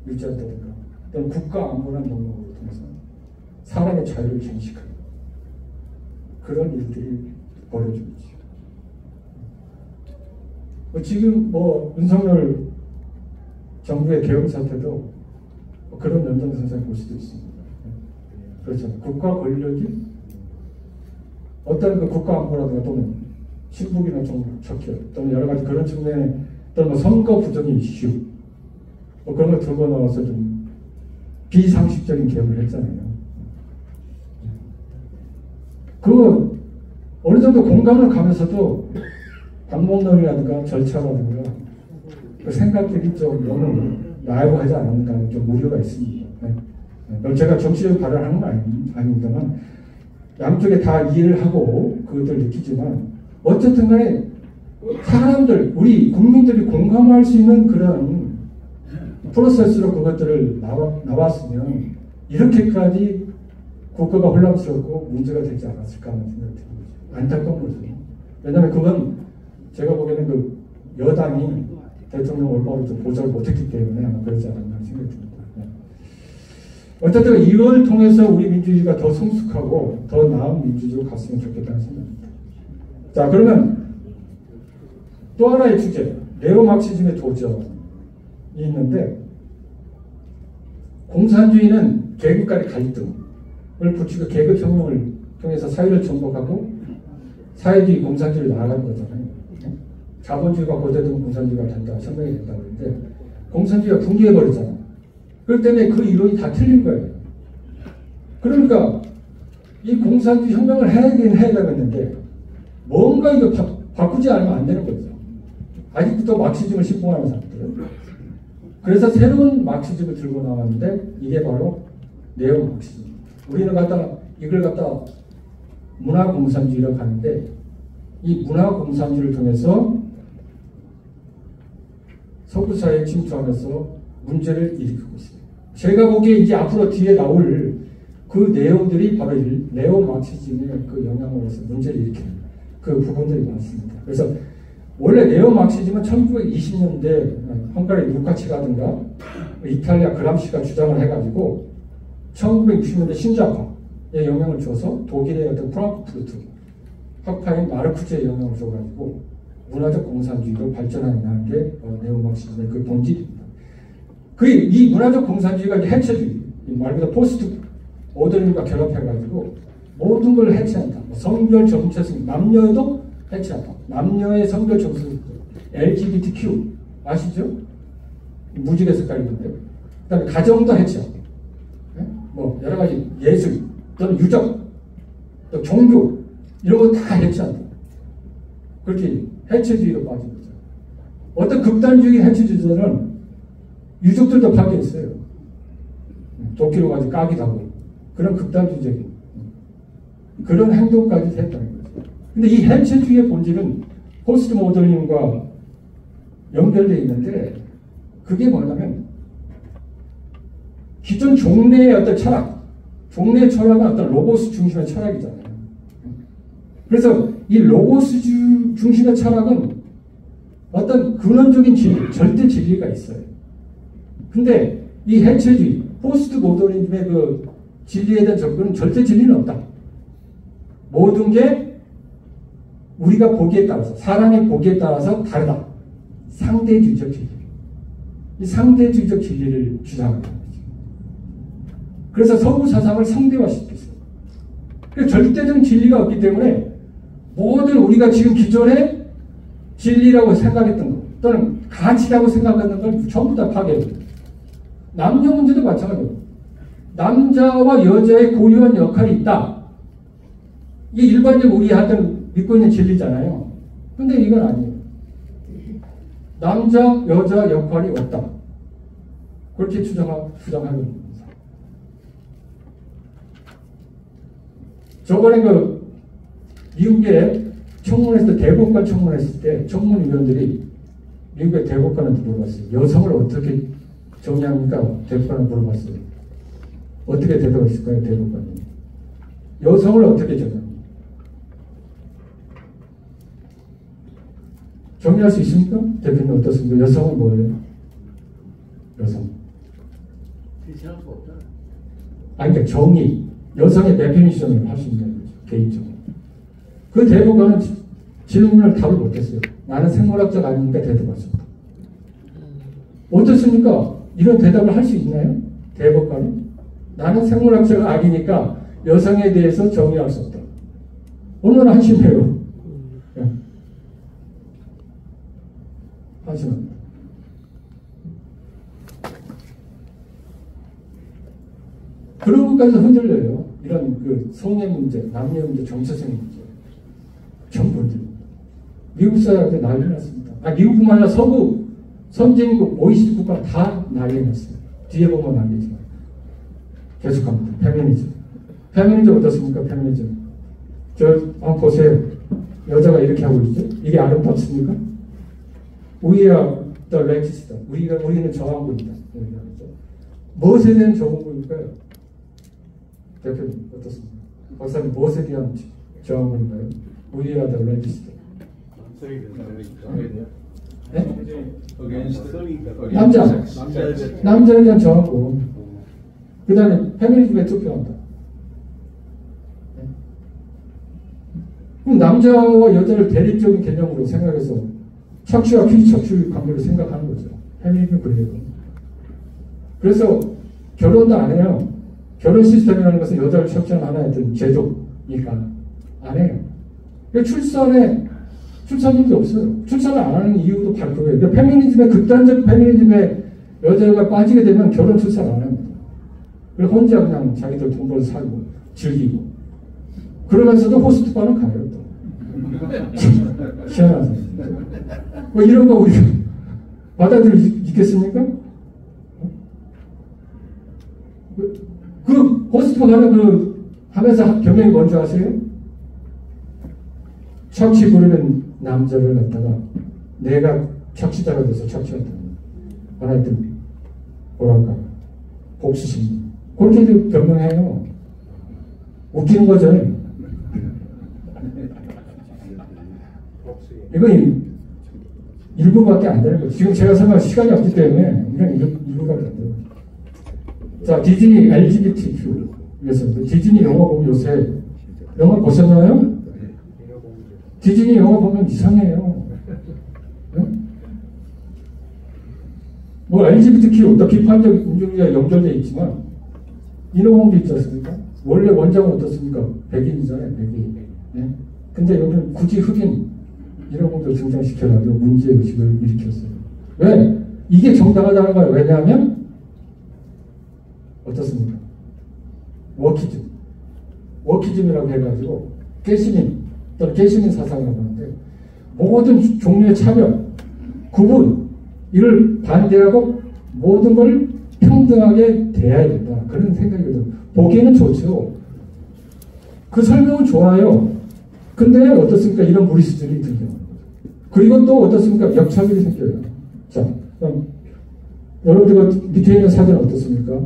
유지한다든가 또는 국가 안보라는 명목을 통해서 사람의 자유를 장식하는 그런 일들이 벌어지고 있죠. 지금 윤석열 정부의 개혁 사태도 그런 연장선상에 볼 수도 있습니다. 그렇죠. 국가 권력이 어떤 그 국가 안보라든가 또는 친북이나 정착혈 또는 여러 가지 그런 측면에 또는 선거 부정의 이슈 그런 걸 들고 나와서 좀 비상식적인 개혁을 했잖아요. 그 어느 정도 공감을 가면서도 방법론이라든가 절차라든가 그 생각들이 좀 너무 나이브하지 않는다는 좀 우려가 있습니다. 제가 정치적으로 발언하는 건 아닙니다만 양쪽에 다 이해를 하고 그것들 느끼지만 어쨌든 간에 사람들, 우리 국민들이 공감할 수 있는 그런 프로세스로 그것들을 나왔으면 이렇게까지 국가가 혼란스럽고 문제가 되지 않았을까 하는 생각이 듭니다. 안타까운 거죠. 왜냐하면 그건 제가 보기에는 그 여당이 대통령 올바로 좀 보좌를 못했기 때문에 아마 그러지 않았나 생각이 듭니다. 어쨌든 이걸 통해서 우리 민주주의가 더 성숙하고 더 나은 민주주의로 갔으면 좋겠다는 생각입니다. 자, 그러면 또 하나의 주제, 네오마르크시즘의 도전이 있는데 공산주의는 계급 간의 갈등을 부추겨 계급혁명을 통해서 사회를 정복하고 사회주의 공산주의를 나아가는 거잖아요. 자본주의가 고대되면 공산주의가 된다, 혁명이 된다 그러는데 공산주의가 붕괴해버리잖아요. 그렇기 때문에 그 이론이 다 틀린 거예요. 그러니까 이 공산주의 혁명을 해야긴 해야 되겠는데 뭔가 이거 바꾸지 않으면 안 되는 거죠. 아직도 마크시즘을 신봉하는 사람들은. 그래서 새로운 마크시즘을 들고 나왔는데 이게 바로 네오 마크시즘. 우리는 이걸 갖다 문화 공산주의라고 하는데 이 문화 공산주의를 통해서 서구 사회에 침투하면서 문제를 일으키고 있습니다. 제가 보기에 이제 앞으로 뒤에 나올 그 내용들이 바로 네오 마크시즘의 그 영향으로서 문제를 일으키는 그 부분들이 많습니다. 그래서 원래 네오 마크시즘은 1920년대 헝가리 루카치라든가 이탈리아 그람시가 주장을 해가지고 1960년대 신자파에 영향을 줘서 독일의 어떤 프랑크푸르트 학파인 마르크스의 영향을 줘가지고 문화적 공산주의로 발전하는 게 네오 마크시즘의 그 본질입니다. 이 문화적 공산주의가 이제 해체주의, 말 그대로 포스트 모더니즘과 결합해가지고 모든 걸 해체한다. 성별 정체성, 남녀도 해체한다. 남녀의 성별 정체성, LGBTQ 아시죠? 무지개 색깔이 있는데, 그다음에 가정도 해체하고, 뭐 여러 가지 예술, 또는 유적, 또 종교 이런 거 다 해체한다. 그렇게 해체주의로 빠진 거죠. 어떤 극단주의 해체주의자는 유족들도 파괴했어요. 도끼로 가지고 까기도 하고 그런 극단주의적인 그런 행동까지 했다는 거죠. 근데 이 해체주의의 본질은 포스트 모더니즘과 연결되어 있는데 그게 뭐냐면 기존 종래의 어떤 철학, 종래의 철학은 어떤 로고스 중심의 철학이잖아요. 그래서 이 로고스 중심의 철학은 어떤 근원적인 진리, 절대 진리가 있어요. 근데 이 해체주의, 포스트 모더니즘의 그 진리에 대한 접근은 절대 진리는 없다. 모든 게 우리가 보기에 따라서, 사람의 보기에 따라서 다르다. 상대주의적 진리. 이 상대주의적 진리를 주장하는 거죠. 그래서 서구 사상을 상대화시켰어요. 절대적인 진리가 없기 때문에 모든 우리가 지금 기존에 진리라고 생각했던 것 또는 가치라고 생각했던 걸 전부 다 파괴해요. 남녀 문제도 마찬가지예요. 남자와 여자의 고유한 역할이 있다. 이게 일반적으로 우리 하여튼 믿고 있는 진리잖아요. 근데 이건 아니에요. 남자, 여자 역할이 없다. 그렇게 주장하는 겁니다. 저번에 그 미국의 청문회에서 대법관 청문했을 때 청문위원들이 미국의 대법관한테 물어봤어요. 여성을 어떻게 정의합니까? 대법관한테 물어봤어요. 어떻게 대답했을까요? 대법관이. 여성을 어떻게 정의합니까? 정의할 수 있습니까? 대표님 어떻습니까? 여성은 뭐예요? 여성. 대신할 수 없잖아요. 아니, 그러니까 정의. 여성의 데피니션을 할 수 있는 거죠. 개인적으로. 그 대법관은 질문을 답을 못했어요. 나는 생물학자가 아니니까 대답할 수 없다. 어떻습니까? 이런 대답을 할 수 있나요? 대법관은? 나는 생물학자가 아니니까 여성에 대해서 정의할 수 없다. 얼마나 한심해요. 네. 한심합니다. 그런 것까지 흔들려요. 이런 그 성애 문제, 남녀 문제, 정체성 문제. 전부 흔들립니다. 미국 사회한테 난리 났습니다. 미국뿐만 아니라 서구, 선진국, OECD 국가 다 난리 났어요. 뒤에 보면 알겠지만. 계속합니다. 페미니즘. 페미니즘 어떻습니까? 페미니즘. 저 한번 보세요. 여자가 이렇게 하고 있죠? 이게 아름답습니까? We are the racist. 우리는 저항군이다. 무엇에 대한 저항군일까요? 대표님 어떻습니까? 박사님 무엇에 대한 저항군인가요? We are the racist. 네? 남자에 대한 저항군. 그 다음에 페미니즘에 투표한다. 네? 그럼 남자와 여자를 대립적인 개념으로 생각해서 척추와 피척추 관계로 생각하는 거죠. 페미니즘은 그래요. 그래서 결혼도 안 해요. 결혼 시스템이라는 것은 여자를 척추한 하나의 어떤 제도니까 안 해요. 출산율이 없어요. 출산을 안 하는 이유도 바로 그거예요. 그러니까 페미니즘의 극단적 페미니즘에 여자가 빠지게 되면 결혼 출산 안 합니다. 그리고 혼자 그냥 자기들 돈 벌어 살고 즐기고 그러면서도 호스트바는 가요 또. 희한한 사람. 뭐 이런 거 우리가 받아들일 수 있겠습니까? 그 호스트바 가는 그 하면서 변명이 뭔지 아세요? 척치 부르는 남자를 갖다가 내가 척치자가 돼서 척치한다. 하나님 뭐랄까 복수심 그렇게 변명해요. 웃기는 거죠. 이건 일부밖에 안 되는 거죠. 지금 제가 설명할 시간이 없기 때문에 이런 일부밖에 안 돼요. 자, 디즈니 LGBTQ 그래서 디즈니 영화 보면 요새 영화 보셨나요? 디즈니 영화 보면 이상해요. 네? 뭐 LGBTQ 또 비판적 인종주의가 연결되어 있지만 인어공주 있지 않습니까? 원래 원작은 어떻습니까? 백인이잖아요, 백인. 네? 근데 여기는 굳이 흑인 인어공주를 등장시켜가지고 문제의식을 일으켰어요. 왜? 이게 정당하다는 거예요. 왜냐하면 어떻습니까? 워키즘이라고 해가지고 깨시민 또는 깨시민 사상이라고 하는데 모든 종류의 차별, 구분 이를 반대하고 모든 걸 평등하게 대해야 된다. 그런 생각이거든. 보기에는 좋죠. 그 설명은 좋아요. 근데 어떻습니까? 이런 무리수들이 등장하는 거죠. 그리고 또 어떻습니까? 역차별이 생겨요. 자, 그럼 여러분들 밑에 있는 사진 어떻습니까?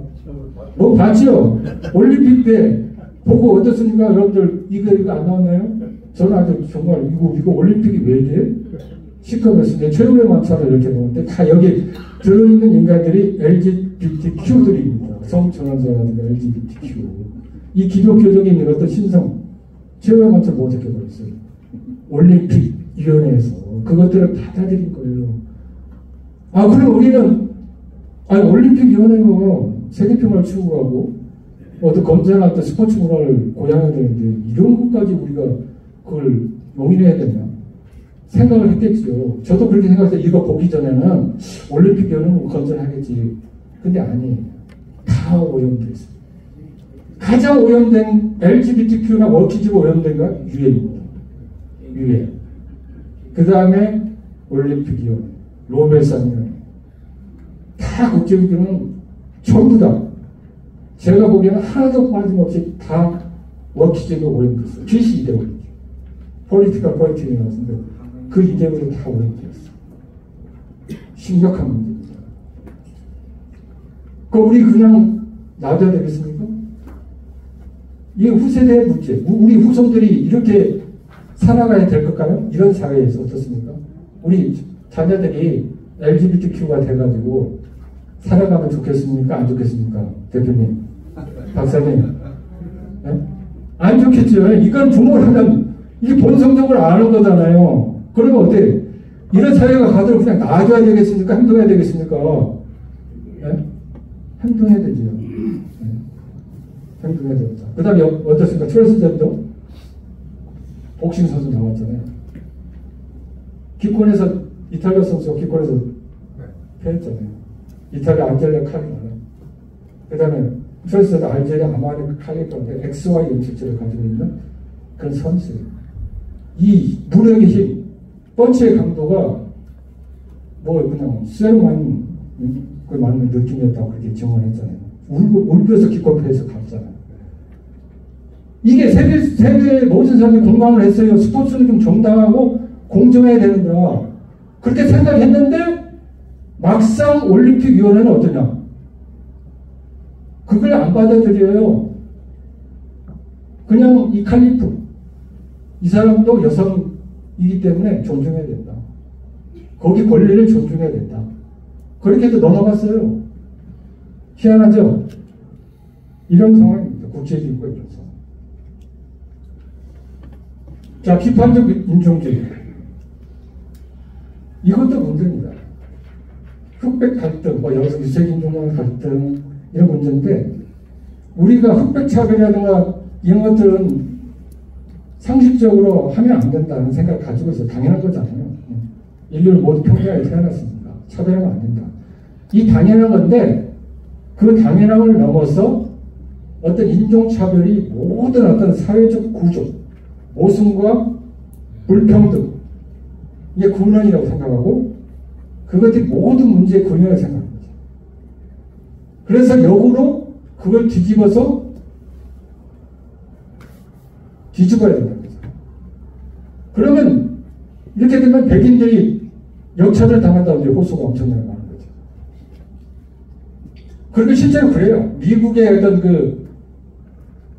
뭐 봤죠? 올림픽 때 보고 어떻습니까? 여러분들 이거 안 나왔나요? 저는 아주 정말 이거 올림픽이 왜 이래? 시끄럽습니다. 최후의 만찬을 이렇게 보는데 다 여기 들어있는 인간들이 LGBTQ들입니다. 성전환자라든가 LGBTQ. 이 기독교적인 어떤 신성 최후의 만찬을 못 지켜버렸어요. 올림픽 위원회에서 그것들을 받아들인 거예요. 아, 그럼 우리는 올림픽 위원회가 세계평화를 추구하고 어떤 건전한 어떤 스포츠 문화를 고양해야 되는데 이런 것까지 우리가 그걸 용인해야 되냐 생각을 했겠죠. 저도 그렇게 생각해서 이거 보기 전에는 올림픽 위원회는 건전하겠지. 근데 아니에요. 다 오염돼 있어요. 가장 오염된 LGBTQ나 워키즈가 오염된 건 유엔입니다. 유엔. 그 다음에 올림픽위원회, 노벨상위원회. 다 국제기구는 전부 다 제가 보기에는 하나도 빠짐없이 다 워키즈가 오염됐어요. GC 이데올로기. 폴리티컬 폴리틱이 나왔는데 그 이데올로기 다 오염됐어요. 심각한 문제입니다. 그럼 우리 그냥 놔둬야 되겠습니까? 이게 후세대의 문제. 우리 후손들이 이렇게 살아가야 될 걸까요? 이런 사회에서 어떻습니까? 우리 자녀들이 LGBTQ가 돼가지고 살아가면 좋겠습니까? 안 좋겠습니까? 대표님, 박사님. 네? 안 좋겠죠. 이건 부모라면 이게 본성적으로 아는 거잖아요. 그러면 어때? 이런 사회가 가도록 그냥 놔줘야 되겠습니까? 행동해야 되겠습니까? 네? 행동해야 되죠. 네? 행동해야 됩니다. 그 다음에 어떻습니까? 트랜스젠더 복싱 선수 나왔잖아요. 기권에서 이탈리아 선수가 기권에서 패했잖아요. 이탈리아 안젤리아 칼리나. 그 다음에 트랜스젠더 알제리아 아마니 칼리나인데 XY 염색체를 가지고 있는 그런 선수. 이 무력의 힘, 펀치의 강도가 뭐 그냥 쇠로만 그 맞는 느낌이었다고 그렇게 증언했잖아요. 울면서 기권패에서 갔잖아요. 이게 세계 모든 사람이 공감을 했어요. 스포츠는 좀 정당하고 공정해야 된다. 그렇게 생각했는데 막상 올림픽위원회는 어떠냐? 그걸 안 받아들여요. 그냥 이 칼리프 이 사람도 여성이기 때문에 존중해야 된다. 거기 권리를 존중해야 된다. 그렇게 해도 넘어갔어요. 희한하죠? 이런 상황입니다. 국제기구가 이런 상황. 자, 비판적 인종주의. 이것도 문제입니다. 흑백 갈등, 여기서 유색인종의 갈등, 이런 문제인데, 우리가 흑백 차별이라든가 이런 것들은 상식적으로 하면 안 된다는 생각을 가지고 있어요. 당연한 거잖아요. 인류를 모두 평등하게 태어났으니까. 차별하면 안 된다. 이 당연한 건데, 그 당연함을 넘어서 어떤 인종차별이 모든 어떤 사회적 구조, 모순과 불평등, 이게 근원이라고 생각하고 그것들이 모든 문제의 근원이라고 생각합니다. 그래서 역으로 그걸 뒤집어서 뒤집어야 된다는 거죠. 그러면 이렇게 되면 백인들이 역차별 당한다고 이제 호소가 엄청나게 많은 거죠. 그리고 실제로 그래요. 미국의 어떤 그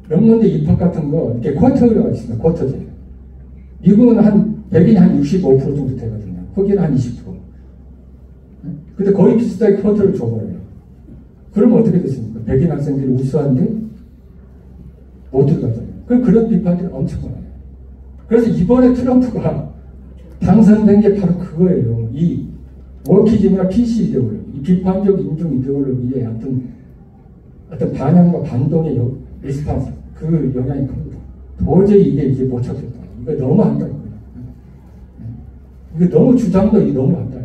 명문대 입학 같은 거 이렇게 쿼터가 있습니다. 쿼터제. 미국은 한 백인이 한 65% 정도 되거든요. 흑인은 한 20%. 근데 거의 비슷하게 쿼터를 줘버려요. 그럼 어떻게 됐습니까? 백인 학생들이 우수한데 못 들어가잖아요. 그런 비판들이 엄청 많아요. 그래서 이번에 트럼프가 당선된 게 바로 그거예요. 이 워키즘이나 PC 이데올로기, 이 비판적 인종 이데올로기의 어떤 반향과 반동의 리스판스, 그 영향이 큽니다. 도저히 이게 이제 못 찾겠다. 이거 너무한다. 이거 너무 주장도 이게 너무한다.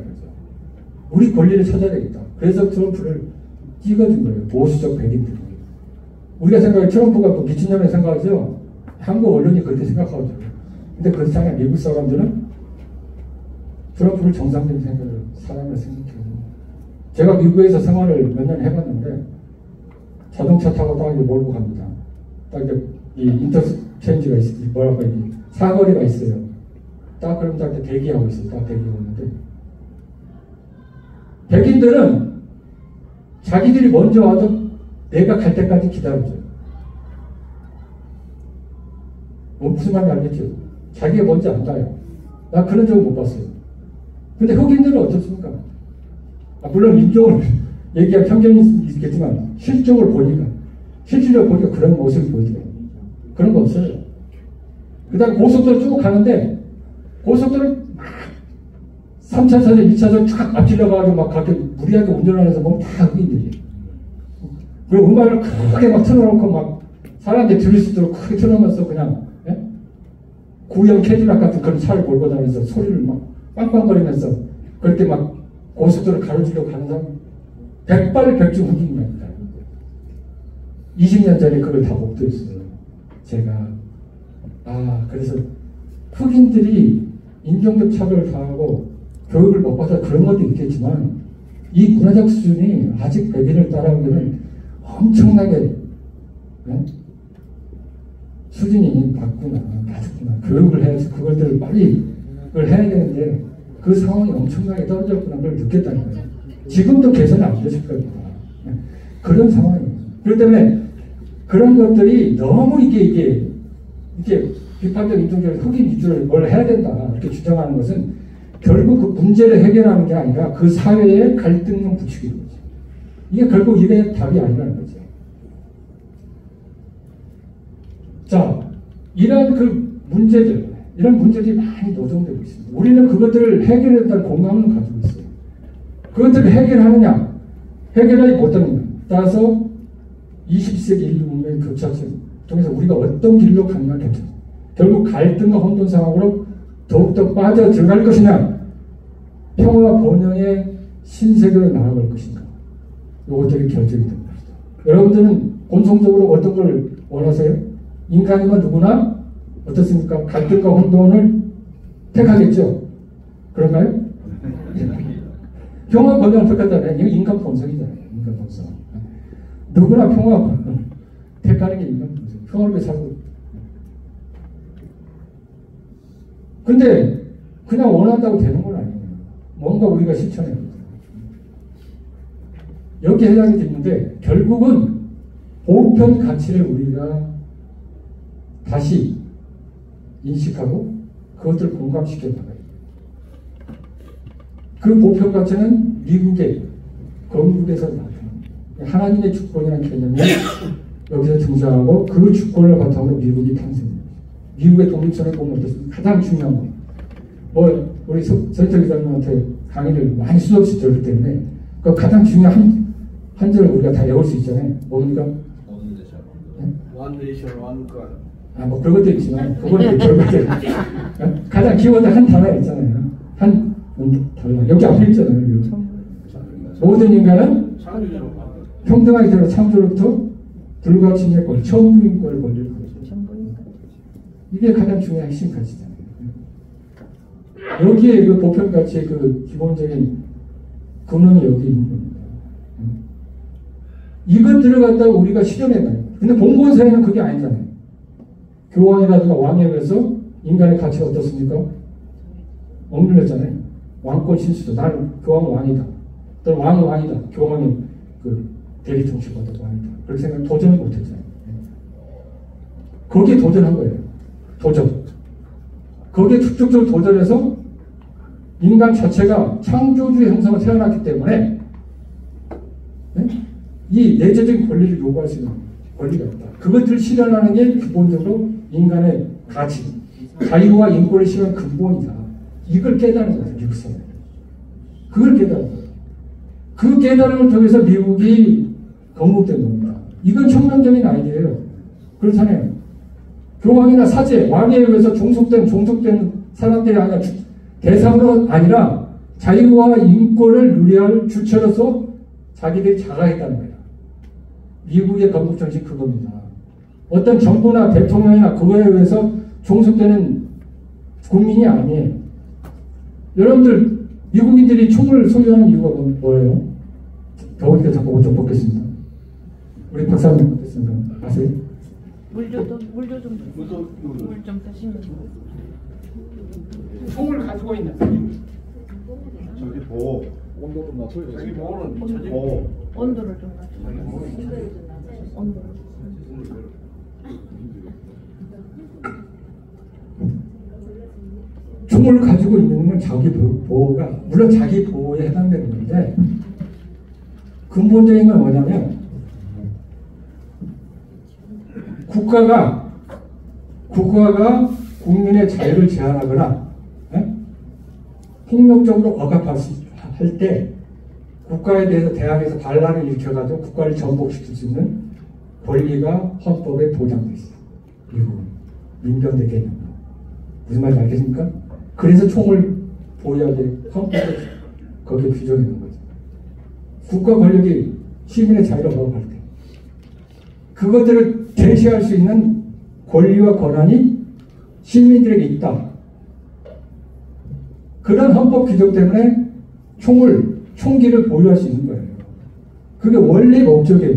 우리 권리를 찾아야 되겠다. 그래서 트럼프를 찍어준 거예요. 보수적 백인들. 우리가 생각해 트럼프가 뭐 미친년을 생각하죠. 한국 언론이 그렇게 생각하죠. 근데 그렇지 않아요. 미국 사람들은 트럼프를 정상적인 사람을 생각해요. 제가 미국에서 생활을 몇 년 해봤는데 자동차 타고 딱 몰고 갑니다. 딱 이 인터체인지가 있어요. 뭐라고 해야 되지? 사거리가 있어요. 딱 그럼 딱 대기하고 있어요. 딱 대기하고 있는데 백인들은 자기들이 먼저 와도 내가 갈 때까지 기다려줘요. 무슨 말인지 알겠죠? 자기가 먼저 안 가요. 나 그런 적은 못 봤어요. 근데 흑인들은 어떻습니까? 물론 인종을 얘기할 편견이 있겠지만 실적으로 보니까 그런 모습을 보이더라고요. 그런 거 없어요. 그 다음에 고속도로 쭉 가는데 고속도로 막 3차선, 2차선 쫙 앞질러 가지고 막 그렇게 무리하게 운전하는 데서 보면 다 흑인들이에요. 그리고 음악을 크게 막 틀어놓고 막 사람들이 들을 수 있도록 크게 틀어놓으면서 그냥 구형 캐딜락 같은 그런 차를 몰고 다니면서 소리를 막 빵빵거리면서 그렇게 막 고속도로를 가로지르고 가는 사람 백발백중 흑인입니다. 20년 전에 그걸 다 목도했어요. 제가 그래서 흑인들이 인종적 차별을 당하고 교육을 못 받아 그런 것도 있겠지만 이 문화적 수준이 아직 백인을 따라오기는 엄청나게 수준이 낮구나. 교육을 해서 그것들을 빨리 그걸 해야 되는데 그 상황이 엄청나게 떨어졌구나. 그걸 느꼈다는 거예요. 지금도 개선이 안 되실 겁니다. 그런 상황이에요. 그렇기 때문에 그런 것들이 너무 이게 비판적 인종적 흑인 위주로 뭘 해야 된다 이렇게 주장하는 것은 결국 그 문제를 해결하는 게 아니라 그 사회에 갈등만 부추기는 거죠. 이게 결국 일의 답이 아니라는 거죠. 자, 이런 이런 문제들이 많이 노정되고 있습니다. 우리는 그것들을 해결해야 된다는 공감을 가지고 있어요. 그것들을 해결하느냐, 해결하지 못하느냐 따라서 20세기 인류 문명의 교차점 통해서 우리가 어떤 길로 가느냐 결정. 결국 갈등과 혼돈 상황으로 더욱더 빠져 들어갈 것이냐, 평화와 번영의 신세계로 나아갈 것인가. 이것들이 결정이 됩니다. 여러분들은 본성적으로 어떤 걸 원하세요? 인간이면 누구나 어떻습니까? 갈등과 혼돈을 택하겠죠? 그런가요? 평화 번영을 택한다면 이거 인간 본성이잖아요. 인간 본성. 누구나 평화 번영 택하는 게 인간 본성. 평화롭게 살고. 근데 그냥 원한다고 되는 건 아니에요. 뭔가 우리가 실천해야 돼요. 여기에 해당이 되는데 결국은 보편 가치를 우리가 다시 인식하고 그것들을 공감시켜 나가요. 그 보편 가치는 미국의 건국에서 나타납니다. 하나님의 주권이라는 개념이 여기서 등장하고 그 주권을 바탕으로 미국이 탄생합니다. 미국의 독립선을 보면 어떻습니까? 가장 중요한 거. 우리 서희철 기자님한테 강의를 많이 수없이 들을 때문에 그 가장 중요한 한 절을 우리가 다 외울 수 있잖아요. 뭡니까? One nation, one God. 뭐 그런 것도 있지만 그거는 결국에 가장 키워드 한 단어 있잖아요. 한 단어. 여기 앞에 있잖아요. 모든 인간은 평등하게 되어 창조로부터 불가침의 권리, 천부인권의 권리를 가지고 이게 가장 중요한 핵심 가치잖아요. 여기에 그 보편 가치의 그 기본적인 근원이 여기 있는 겁니다. 이것들을 갖다가 우리가 실현해봐요. 근데 봉건사회는 그게 아니잖아요. 교황이라든가 왕에 의해서 인간의 가치가 어떻습니까? 억눌렸잖아요. 왕권 신수도 나는 교황은 왕이다. 또는 왕은 왕이다. 교황은 그 대리 통치보다 왕이다. 그렇게 생각 도전을 못했잖아요. 거기에 도전한 거예요. 도전. 거기에 적극적으로 도전해서 인간 자체가 창조주의 형상으로 태어났기 때문에 이 내재적인 권리를 요구할 수 있는 권리가 있다. 그것들을 실현하는 게 기본적으로 인간의 가치, 자유와 인권을 실현하는 근본이다. 이걸 깨달은 거예요. 미국 사회. 그걸 깨달은 거예요. 그 깨달음을 통해서 미국이 건국된 겁니다. 이건 혁명적인 아이디어예요. 그렇잖아요. 교황이나 사제, 왕에 의해서 종속된 사람들이 아니라 대상으로 아니라 자유와 인권을 누려할 주체로서 자기들이 자각했다는 거예요. 미국의 건국 정신 그겁니다. 어떤 정부나 대통령이나 그거에 의해서 종속되는 국민이 아니에요. 여러분들 미국인들이 총을 소유하는 이유가 뭐예요? 더우니까 자꾸 옷 좀 벗겠습니다. 우리 박사님 어땠습니까? 아세요? 물 좀 드시면 총을 가지고 있는 저기 보호. 온도는 낮춰야 돼. 보호는 보호. 온도를 좀 낮춰. 온도. 총을 가지고 있는 건 자기 보호가 물론 자기 보호에 해당되는 건데 근본적인 건 뭐냐면 국가가 국민의 자유를 제한하거나 폭력적으로 억압할 때 국가에 대해서 대학에서 반란을 일으켜가지고 국가를 전복시킬 수 있는 권리가 헌법에 보장되어 있어요. 미국은 민병대 개념으로. 무슨 말인지 알겠습니까? 그래서 총을 보유하게 헌법에 거기에 규정해 놓은 거죠. 국가 권력이 시민의 자유를 억압할 때 그것들을 제시할 수 있는 권리와 권한이 시민들에게 있다. 그런 헌법 규정 때문에 총기를 보유할 수 있는 거예요. 그게 원래 목적이에요.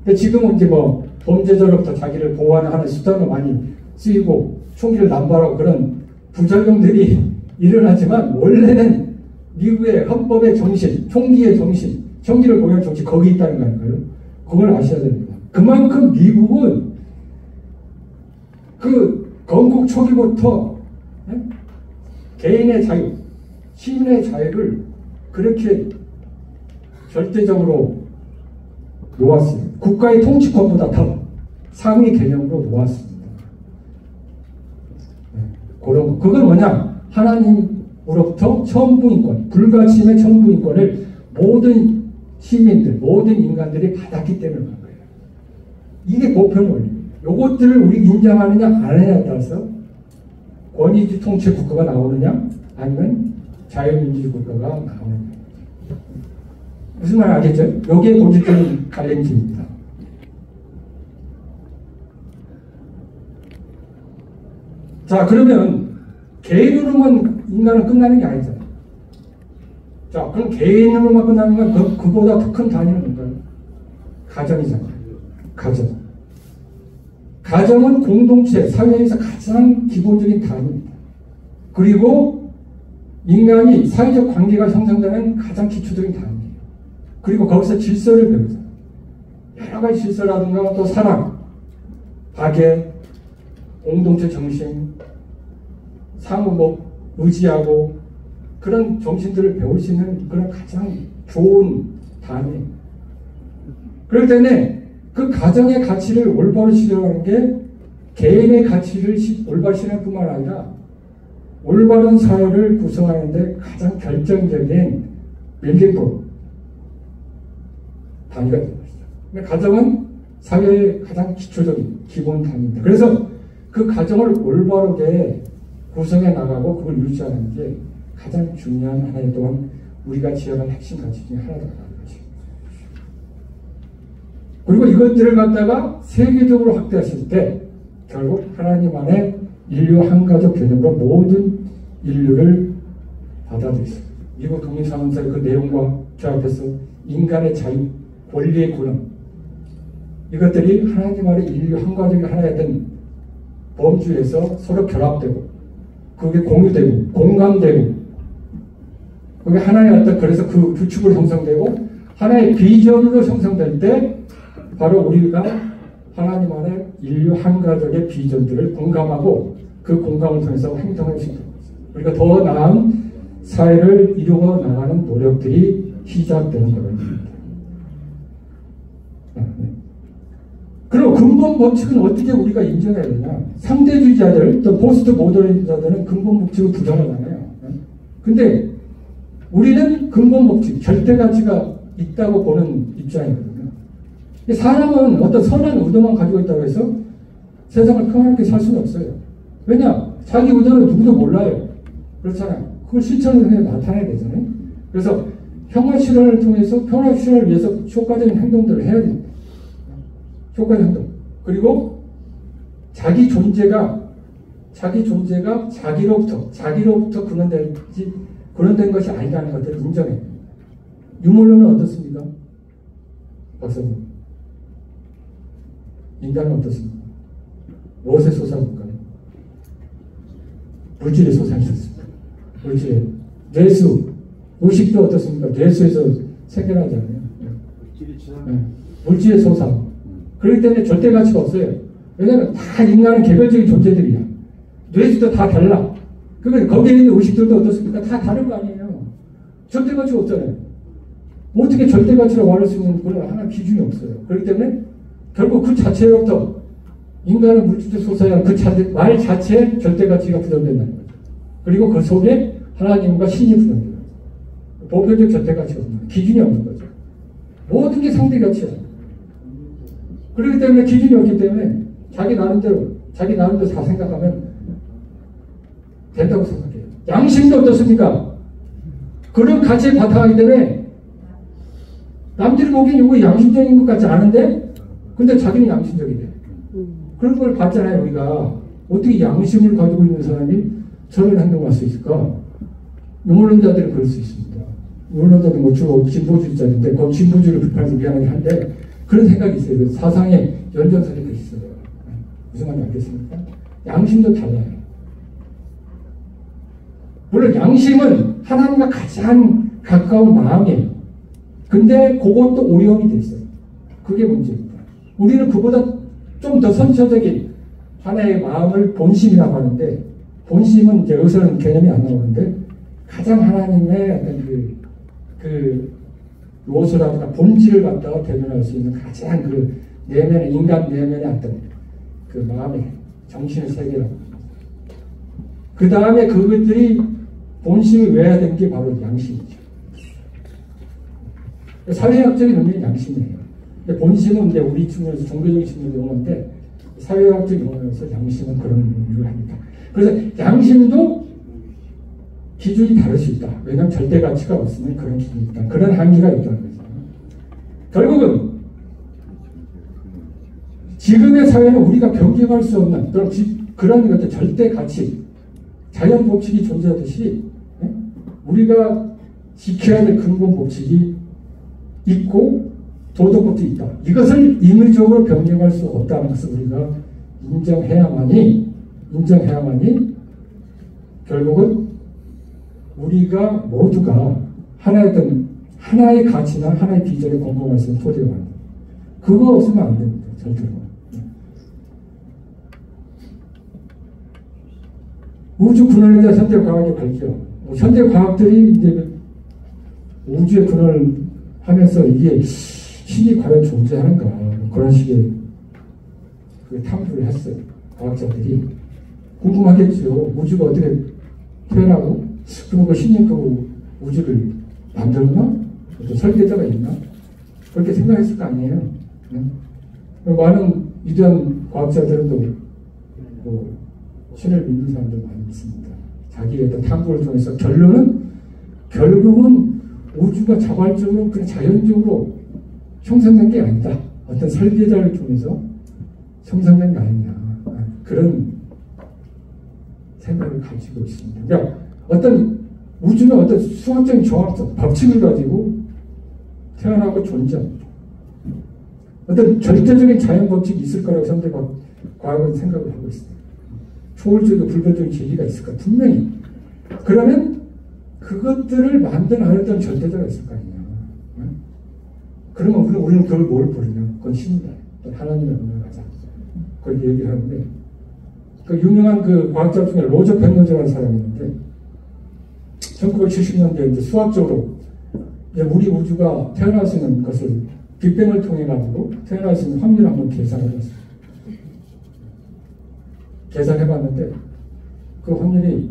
근데 지금은 이제 뭐 범죄자로부터 자기를 보호하는 수단으로 많이 쓰이고 총기를 남발하고 그런 부작용들이 일어나지만 원래는 미국의 헌법의 정신, 총기의 정신, 총기를 보유한 정신 거기 있다는 거니까요. 그걸 아셔야 됩니다. 그만큼 미국은 그 건국 초기부터 개인의 자유, 시민의 자유를 그렇게 절대적으로 놓았어요. 국가의 통치권보다 더 상위 개념으로 놓았습니다. 그런 그건 뭐냐? 하나님으로부터 천부인권, 불가침의 천부인권을 모든 시민들, 모든 인간들이 받았기 때문에 그런 거예요. 이게 보편 원리. 요것들을 우리 인정하느냐 안 하느냐에 따라서 권위주의 통치 국가가 나오느냐 아니면 자유민주주의 국가가 나오느냐. 무슨 말 알겠죠? 여기에 본질적인 갈림길입니다. 자, 그러면 개인으로만 인간은 끝나는 게 아니잖아요. 자, 그럼 개인으로만 끝나는 건 그보다 더 큰 단위는 뭔가요? 가정이잖아요. 가정. 가정은 공동체, 사회에서 가장 기본적인 단위입니다. 그리고 인간이 사회적 관계가 형성되는 가장 기초적인 단위예요. 그리고 거기서 질서를 배우잖아요. 여러 가지 질서라든가 또 사랑, 박애, 공동체 정신, 상호 의지하고 그런 정신들을 배울 수 있는 그런 가장 좋은 단위예요. 그렇기 때문에 그 가정의 가치를 올바로 실현하는 게 개인의 가치를 올바로 실현할 뿐만 아니라 올바른 사회를 구성하는 데 가장 결정적인 빌딩블록 단위가 되는 것이죠. 가정은 사회의 가장 기초적인 기본 단위입니다. 그래서 그 가정을 올바르게 구성해 나가고 그걸 유지하는 게 가장 중요한 하나의 또한 우리가 지향한 핵심 가치 중에 하나가 되는 것입니다. 그리고 이것들을 갖다가 세계적으로 확대하실 때 결국 하나님 안에 인류 한 가족 개념으로 모든 인류를 받아들이세요. 미국 독립선언서의 그 내용과 결합해서 인간의 자유, 권리의 균형, 이것들이 하나님 안에 인류 한 가족이 하나가 된 범주에서 서로 결합되고 그게 공유되고 공감되고 그게 하나의 어떤 그래서 그 규칙으로 형성되고 하나의 비전으로 형성될 때 바로 우리가 하나님 안에 인류 한 가족의 비전들을 공감하고 그 공감을 통해서 행동할 수 있는 거죠. 우리가 더 나은 사회를 이루어 나가는 노력들이 시작되는 거거든요. 그럼 근본 법칙은 어떻게 우리가 인정해야 되냐? 상대주의자들 또 포스트 모더니즘자들은 근본 법칙을 부정을 안 해요. 근데 우리는 근본 법칙, 절대 가치가 있다고 보는 입장이거든요. 사람은 어떤 선한 의도만 가지고 있다고 해서 세상을 평안하게 살 수는 없어요. 왜냐? 자기 의도는 누구도 몰라요. 그렇잖아요. 그걸 실천을 해 나타내야 되잖아요. 그래서 평화 실현을 통해서 평화 실현을 위해서 효과적인 행동들을 해야 됩니다. 효과적인 행동. 그리고 자기 존재가 자기로부터 근원된 것이 아니라는 것들을 인정해요. 유물론은 어떻습니까? 박사님. 인간은 어떻습니까? 무엇의 소산일까요? 물질의 소산이었습니다. 물질의 뇌수, 의식도 어떻습니까? 뇌수에서 생겨나잖아요. 물질의 소산. 그렇기 때문에 절대 가치가 없어요. 왜냐하면 다 인간은 개별적인 존재들이야. 뇌수도 다 달라. 그러니까 거기에 있는 의식들도 어떻습니까? 다 다른 거 아니에요. 절대 가치가 없잖아요. 어떻게 절대 가치라고 말할 수 있는 그런 하나 기준이 없어요. 그렇기 때문에 결국 그 자체로부터 인간은 물질적 소사야 말 자체에 절대 가치가 부정된다는 거죠. 그리고 그 속에 하나님과 신이 부정돼요. 보편적 절대 가치가 없는 거예요. 기준이 없는 거죠. 모든 게 상대 가치야. 그렇기 때문에 기준이 없기 때문에 자기 나름대로 다 생각하면 된다고 생각해요. 양심도 어떻습니까? 그런 가치에 바탕하기 때문에 남들이 보기엔 이거 양심적인 것 같지 않은데 근데 자기는 양심적이래. 그런 걸 봤잖아요. 우리가 어떻게 양심을 가지고 있는 사람이 저런 행동을 할 수 있을까? 유물론자들은 그럴 수 있습니다. 유물론자들은 뭐 주로 진보주의자인데 그 진보주의를 비판해서 미안하긴 한데 그런 생각이 있어요. 그 사상의 연장선이 있어요. 무슨 말인지 알겠습니까? 양심도 달라요. 물론 양심은 하나님과 가장 가까운 마음이에요. 근데 그것도 오염이 돼 있어요. 그게 문제입니다. 우리는 그보다 좀 더 선천적인 하나의 마음을 본심이라고 하는데 본심은 이제 여기서는 개념이 안 나오는데 가장 하나님의 어떤 그 요소라든가 본질을 갖다가 대변할 수 있는 가장 그 내면의 인간 내면의 어떤 그 마음의 정신의 세계라고. 그 다음에 그것들이 본심이 외야 되는 게 바로 양심이죠. 사회학적인 의미는 양심이에요. 본심은 이제 우리 측면에서 종교적인 측면에서 용어인데 사회학적 용어에서 양심은 그런 의미를 합니다. 그래서 양심도 기준이 다를 수 있다. 왜냐하면 절대 가치가 없으면 그런 기준이 있다. 그런 한계가 있다는 거죠. 결국은 지금의 사회는 우리가 변경할 수 없는 그런 것들 절대 가치, 자연 법칙이 존재하듯이 우리가 지켜야 될 근본 법칙이 있고 도덕법칙이 있다. 이것을 임의적으로 변경할 수 없다는 것을 우리가 인정해야만이 결국은 우리가 모두가 하나의 가치나 하나의 비전에 공감할 수 있는 토대가 됩니다. 그거 없으면 안 됩니다. 절대로. 우주 근원에 대한 현대 과학이 밝혀. 현대 과학들이 이제 우주의 근원을 하면서 이게 신이 과연 존재하는가 그런 식의 그 탐구를 했어요. 과학자들이 궁금하겠죠. 우주가 어떻게 태어나고 그리고 그 신이 그 우주를 만들었나? 어떤 설계자가 있나? 그렇게 생각했을 거 아니에요. 많은 위대한 과학자들은 뭐 신을 믿는 사람들 많이 있습니다. 자기의 어떤 탐구를 통해서 결국은 우주가 자발적으로 그냥 자연적으로 형성된 게 아니다. 어떤 설계자를 통해서 형성된 게 아니냐 그런 생각을 가지고 있습니다. 그러니까 어떤 우주는 어떤 수학적인 정확성, 법칙을 가지고 태어나고 존재합니다. 어떤 절대적인 자연 법칙이 있을 거라고 과학은 생각을 하고 있습니다. 초월적이고 불가적인 진리가 있을 거야 분명히. 그러면 그것들을 만들어내던 절대자가 있을 거 아니냐. 그러면 우리는 그걸 뭘 부르냐? 그건 신이다. 하나님의 은혜를 가자. 그걸 얘기를 하는데 그 유명한 그 과학자 중에 로저 펜로저라는 사람이 있는데 1970년대에 이제 수학적으로 이제 우리 우주가 태어날 수 있는 것을 빅뱅을 통해 가지고 태어날 수 있는 확률을 한번 계산해봤어요. 계산해봤는데 그 확률이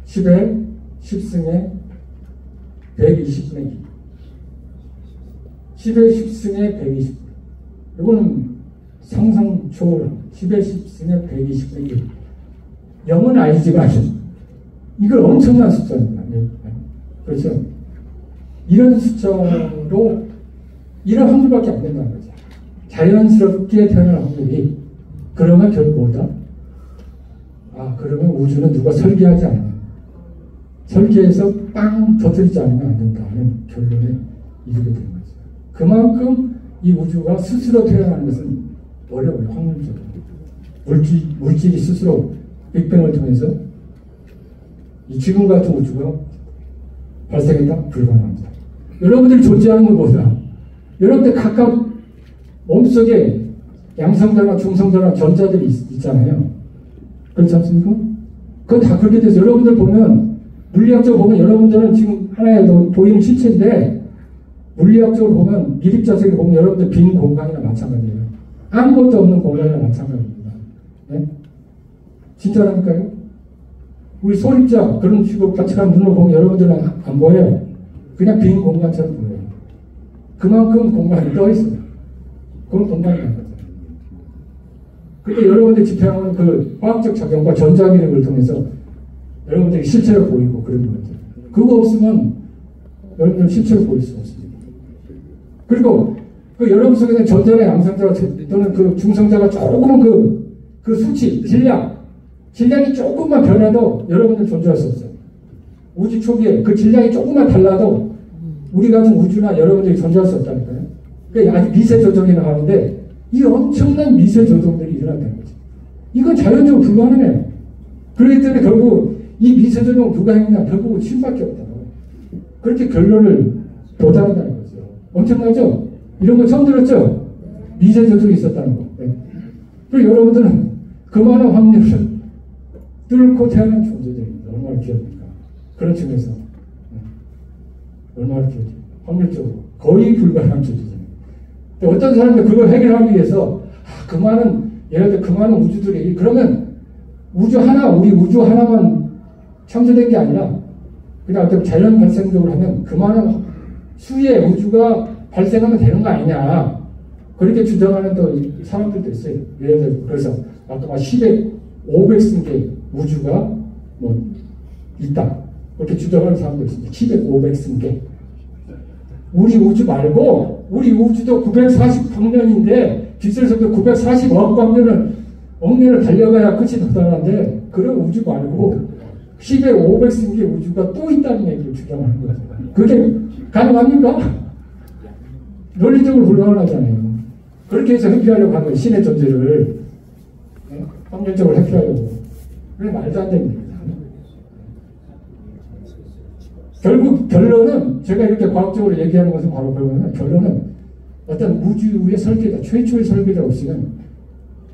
10에 10승에 120분의 2. 10에 10승에 120분. 이거는 상상 초월합니다. 10에 10승에 120분의 1. 0은 아니지만 이걸 엄청난 숫자입니다. 그렇죠? 이런 숫자로 이런 확률밖에 안 된다는 거죠. 자연스럽게 태어날 확률이. 그러면 결국 뭐다? 그러면 우주는 누가 설계하지 않아요. 설계해서 빵 터뜨리지 않으면 안 된다는 결론에 이르게 되는 거죠. 그만큼 이 우주가 스스로 태어나는 것은 어려워요. 확률적으로. 물질이 스스로 빅뱅을 통해서 이 지금 같은 우주가 발생했다? 불가능합니다. 여러분들이 존재하는 건 뭐다? 여러분들 각각 몸속에 양성자나 중성자나 전자들이 있잖아요. 그렇지 않습니까? 그건 다 그렇게 돼서 여러분들 보면 물리학적으로 보면 여러분들은 지금 하나의 보이는 실체인데 물리학적으로 보면 미립자석에 보면 여러분들 빈 공간이나 마찬가지예요. 아무것도 없는 공간이나 마찬가지입니다. 네? 진짜라니까요? 우리 소립자 그런 식으로 같이간 눈으로 보면 여러분들은 안 보여요. 그냥 빈 공간처럼 보여요. 그만큼 공간이 떠 있어요. 그런 공간이 안 거죠. 근데 여러분들 집행하는 그 화학적 작용과 전자기력을 통해서 여러분들이 실체로 보이고 그런 거죠. 그거 없으면 여러분들은 실체로 보일 수 없습니다. 그리고 그 여러분 속에는 전자나 양성자 또는 그 중성자가 조금은 그 수치, 질량이 조금만 변해도 여러분들 존재할 수 없어요. 우주 초기에 그 질량이 조금만 달라도 우리 같은 우주나 여러분들이 존재할 수 없다니까요. 그러니까 아주 미세 조정이 나가는데 이 엄청난 미세 조정들이 일어난다는 거죠. 이건 자연적으로 불가능해요. 그렇기 때문에 결국 이 미세 조정은 누가 했냐? 결국은 신밖에 없다고. 그렇게 결론을 도달한다는 거죠. 엄청나죠? 이런 거 처음 들었죠? 미세 조정이 있었다는 거. 네. 그리고 여러분들은 그 많은 확률을 뚫고 태어난 존재들입니다. 얼마나 귀합니까? 그런 측면에서 얼마나 귀하죠. 확률적으로 거의 불가능한 존재잖아요. 어떤 사람들 그걸 해결하기 위해서 그 많은 예를 들어 그 많은 우주들이 그러면 우리 우주 하나만 창조된 게 아니라 그냥 어떤 자연 발생적으로 하면 그 많은 수의 우주가 발생하면 되는 거 아니냐 그렇게 주장하는 또 사람들도 있어요. 예를 들어 그래서 아까 10에 500승계 우주가 뭐 있다 그렇게 주장하는 사람도 있습니다. 10에 500승계 우리 우주 말고 우리 우주도 940광년인데 빛의 속도 940억 광년을 달려가야 끝이 나타나는데 그런 우주 말고 10에 500승계 우주가 또 있다는 얘기를 주장하는 거죠. 그게 가능합니까? 논리적으로 불가능하잖아요. 그렇게 해서 회피하려고 하는 거예요. 신의 존재를 확률적으로 회피하려고. 그게 말도 안 됩니다. 결국 결론은 제가 이렇게 과학적으로 얘기하는 것은 바로 그거는 결론은 어떤 우주의 설계자, 최초의 설계자 없이는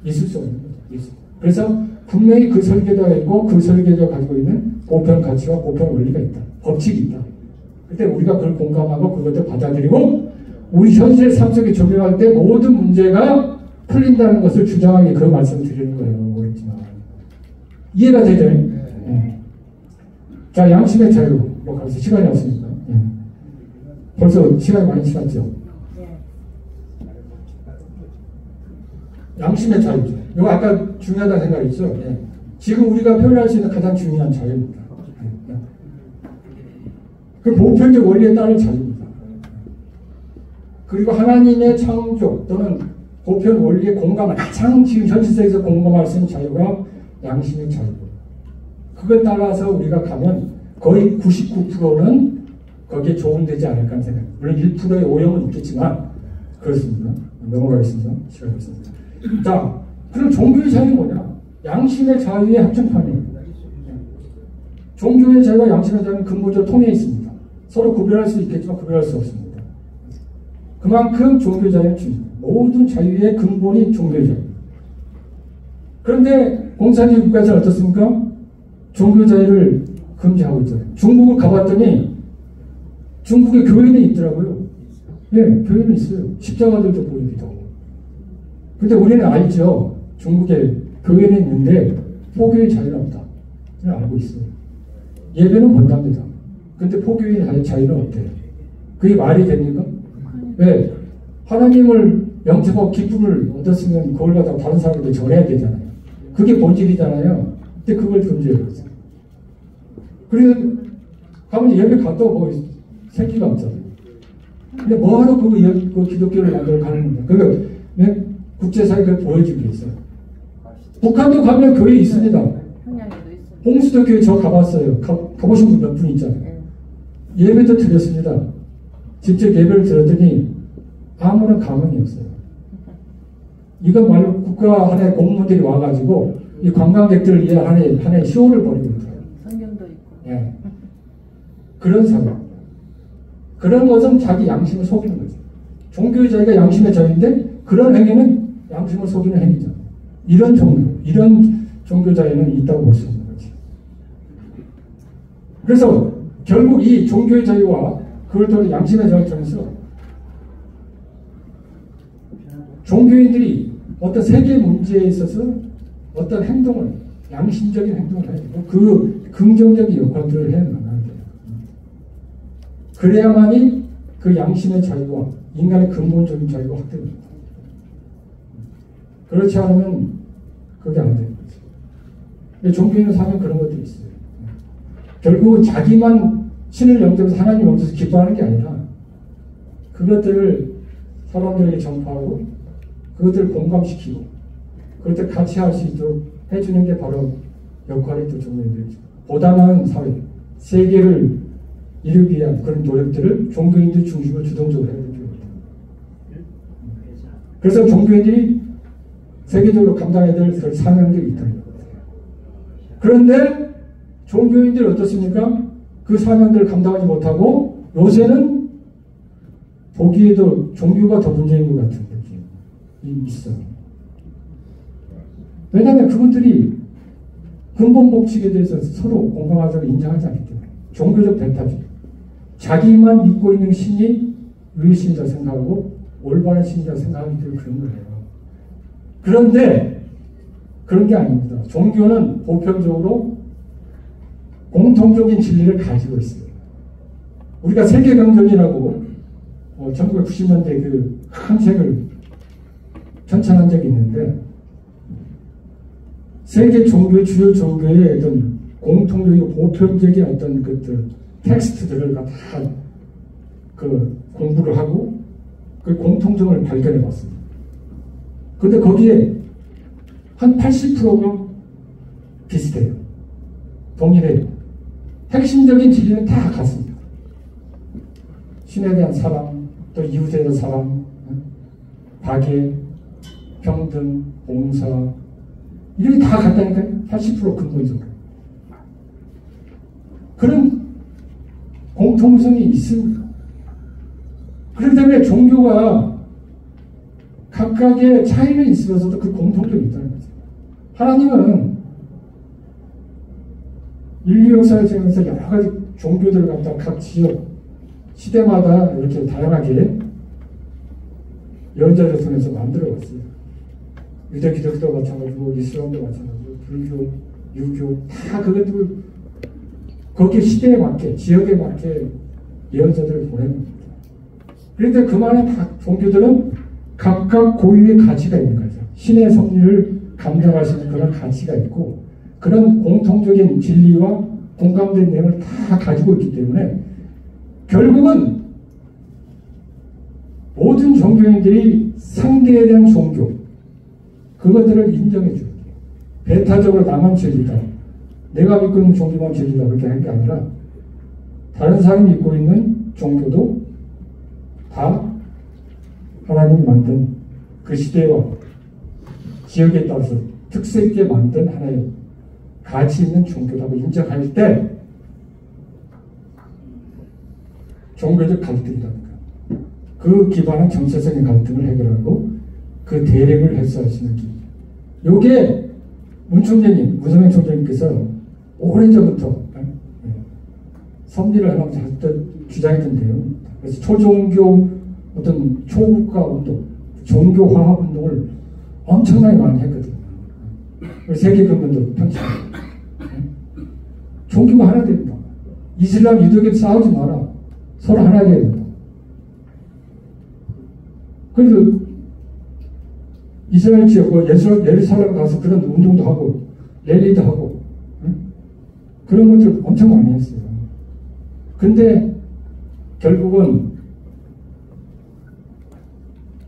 있을 수 없는 거죠. 그래서 분명히 그 설계자가 있고 그 설계자가 가지고 있는 보편 가치와 보편 원리가 있다. 법칙이 있다. 그때 우리가 그걸 공감하고 그것을 받아들이고 우리 현실 삶 속에 적용할 때 모든 문제가 풀린다는 것을 주장하기 그 말씀을 드리는 거예요. 어렵지만 이해가 되죠? 네. 자, 양심의 자유. 뭐 가서 시간이 없으니까. 네. 벌써 시간이 많이 지났죠? 양심의 자유죠. 이거 아까 중요하다는 생각이 있죠? 네. 지금 우리가 표현할 수 있는 가장 중요한 자유입니다. 네. 그 보편적 원리에 따른 자유입니다. 그리고 하나님의 창조 또는 보편 원리의 공감을 가장 지금 현 시대에서 공감할 수 있는 자유가 양심의 자유고, 그걸 따라서 우리가 가면 거의 99%는 거기에 적용되지 않을까 하는 생각. 물론 1%의 오염은 있겠지만 그렇습니다. 넘어가겠습니다. 시간이 없습니다. 자, 그럼 종교의 자유는 뭐냐? 양심의 자유의 합정판이에요. 종교의 자유와 양심의 자유는 근본적으로 통해 있습니다. 서로 구별할 수 있겠지만 구별할 수 없습니다. 그만큼 종교의 자유는 중요합니다. 모든 자유의 근본이 종교의 자유. 그런데 공산주의 국가에서는 어떻습니까? 종교 자유를 금지하고 있잖아요. 중국을 가봤더니 중국에 교회는 있더라고요. 예, 교회는 있어요. 십자가들도 보이기도 하고. 근데 우리는 알죠. 중국에 교회는 있는데 포교의 자유는 없다. 알고 있어요. 예배는 본답니다. 근데 포교의 자유는 없대요. 그게 말이 됩니까? 왜? 하나님을 영접하고 기쁨을 얻었으면 그걸 갖다 다른 사람들에게 전해야 되잖아요. 그게 본질이잖아요. 근데 그걸 금지해버렸어요. 그래서 가면 예배 갔다고 뭐 생기가 없잖아요. 근데 뭐하러 그 기독교를 만들어 가는 거야. 그러니까 국제사회가 보여주기 위해서. 북한도 가면 교회 있습니다. 홍수도 교회 저 가봤어요. 가보신 분 몇 분 있잖아요. 예배도 드렸습니다. 직접 예배를 드렸더니 아무런 감흥이 없어요. 이건 말로 국가 하나의 공무원들이 와가지고 이 관광객들을 위해 하나의 쇼를 벌이고 있더라고요. 성경도 있고. 예. 그런 사람. 그런 것은 자기 양심을 속이는 거죠. 종교의 자유가 양심의 자유인데 그런 행위는 양심을 속이는 행위죠. 이런 종교 자유는 있다고 볼 수 있는 거죠. 그래서 결국 이 종교의 자유와 그걸 통해 양심의 자유를 통해서 종교인들이 어떤 세계 문제에 있어서 어떤 행동을, 양심적인 행동을 해야 되고 그 긍정적인 역할들을 해 나가야 돼요. 그래야만이 그 양심의 자유와 인간의 근본적인 자유가 확대됩니다. 그렇지 않으면 그게 안 되는 거죠. 종교인은 사면 그런 것들이 있어요. 결국은 자기만 신을 영접해서 하나님 영접해서 기뻐하는 게 아니라 그것들을 사람들에게 전파하고 그것들을 공감시키고 그것들 같이 할 수 있도록 해주는 게 바로 역할이 또 종교인들이죠. 보다 나은 사회, 세계를 이루기 위한 그런 노력들을 종교인들 중심으로 주동적으로 해야 됩니다. 그래서 종교인들이 세계적으로 감당해야 될 그런 사명들이 있다는 거예요. 그런데 종교인들이 어떻습니까? 그 사명들을 감당하지 못하고 요새는 보기에도 종교가 더 문제인 것 같은 느낌이 있어요. 왜냐하면 그분들이 근본 법칙에 대해서 서로 공감하자고 인정하지 않기 때문에 종교적 배타주, 자기만 믿고 있는 신이 의신이라 생각하고 올바른 신이라 생각하기 때문에 그런 거예요. 그런데 그런 게 아닙니다. 종교는 보편적으로 공통적인 진리를 가지고 있어요. 우리가 세계강전이라고 1990년대 그 큰 책을 편찬한 적이 있는데 세계 종교의 주요 종교의 어떤 공통적이고 보편적인 어떤 것들 텍스트들을 다 그 공부를 하고 그 공통점을 발견해 봤습니다. 그런데 거기에 한 80%가 비슷해요. 동일해요. 핵심적인 진리는 다 같습니다. 신에 대한 사랑, 또 이웃에 대한 사랑, 박애, 평등, 봉사 이런 게 다 같다니까요. 80% 근본적으로. 그런 공통성이 있습니다. 그렇기 때문에 종교가 각각의 차이는 있으면서도 그 공통점이 있다는 거죠. 하나님은 인류 역사를 지나면서 여러 가지 종교들을 갖다 각 지역, 시대마다 이렇게 다양하게 연자를 통해서 만들어 왔어요. 유대 기독교도 마찬가지고, 이슬람도 마찬가지고, 불교, 유교, 다 그것들, 거기에 시대에 맞게, 지역에 맞게 예언자들을 보냅니다. 그런데 그만한 종교들은 각각 고유의 가치가 있는 거죠. 신의 섭리를 감당할 수 있는 그런 가치가 있고, 그런 공통적인 진리와 공감된 내용을 다 가지고 있기 때문에 결국은 모든 종교인들이 상대에 대한 종교, 그것들을 인정해 줘요. 배타적으로 나만 진리다, 내가 믿고 있는 종교만 진리다, 그렇게 한 게 아니라 다른 사람이 믿고 있는 종교도 다 하나님이 만든 그 시대와 지역에 따라서 특색 있게 만든 하나의 가치 있는 종교라고 인정할 때 종교적 갈등이라든가 그 기반한 정체성의 갈등을 해결하고 그 대립을 해소할 수 있는 길입니다. 요게 문성명 총장님께서 오래전부터 섭리를 하면서 주장했던 내용입니다. 그래서 초종교 어떤 초국가 운동, 종교화합 운동을 엄청나게 많이 했거든요. 세계경변도 펼치고 종교가 하나 됩니다. 이슬람, 유대교 싸우지 마라. 서로 하나 돼야 된다. 그래서 이스라엘 지역, 예루살렘 가서 그런 운동도 하고 랠리도 하고 그런 것들 엄청 많이 했어요. 근데 결국은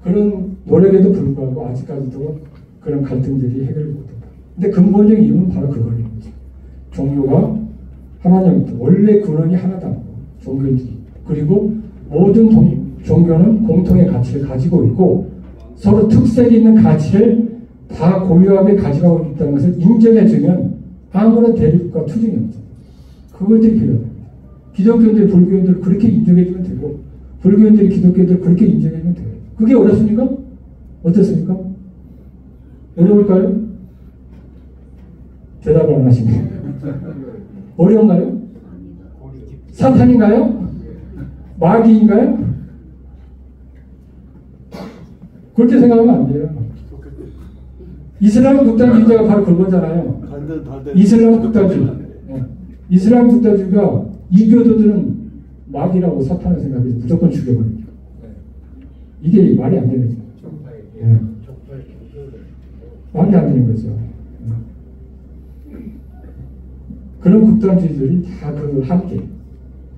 그런 노력에도 불구하고 아직까지도 그런 갈등들이 해결이 못된다. 근데 근본적인 이유는 바로 그거예요. 종교가 하나님부터 원래 근원이 하나다. 종교인들이. 그리고 모든 종교는 공통의 가치를 가지고 있고 서로 특색이 있는 가치를 다 고유하게 가져가고 있다는 것을 인정해주면 아무런 대립과 투쟁이 없죠. 그것들이 필요합니다. 기독교인들, 불교인들 그렇게 인정해주면 되고 불교인들이 기독교인들 그렇게 인정해주면 돼요. 그게 어렵습니까? 어떻습니까? 어려울까요? 대답을 안 하시네요. 어려운가요? 사탄인가요? 마귀인가요? 그렇게 생각하면 안 돼요. 이슬람 국가주의자가 바로 그거잖아요. 이슬람 국가주의. 이슬람 국가주의가 이교도들은 마귀라고 사탄을 생각해서 무조건 죽여버리죠. 이게 말이 안 되는 거죠. 말이 안 되는 거죠. 그런 국가주의들이 다 그 함께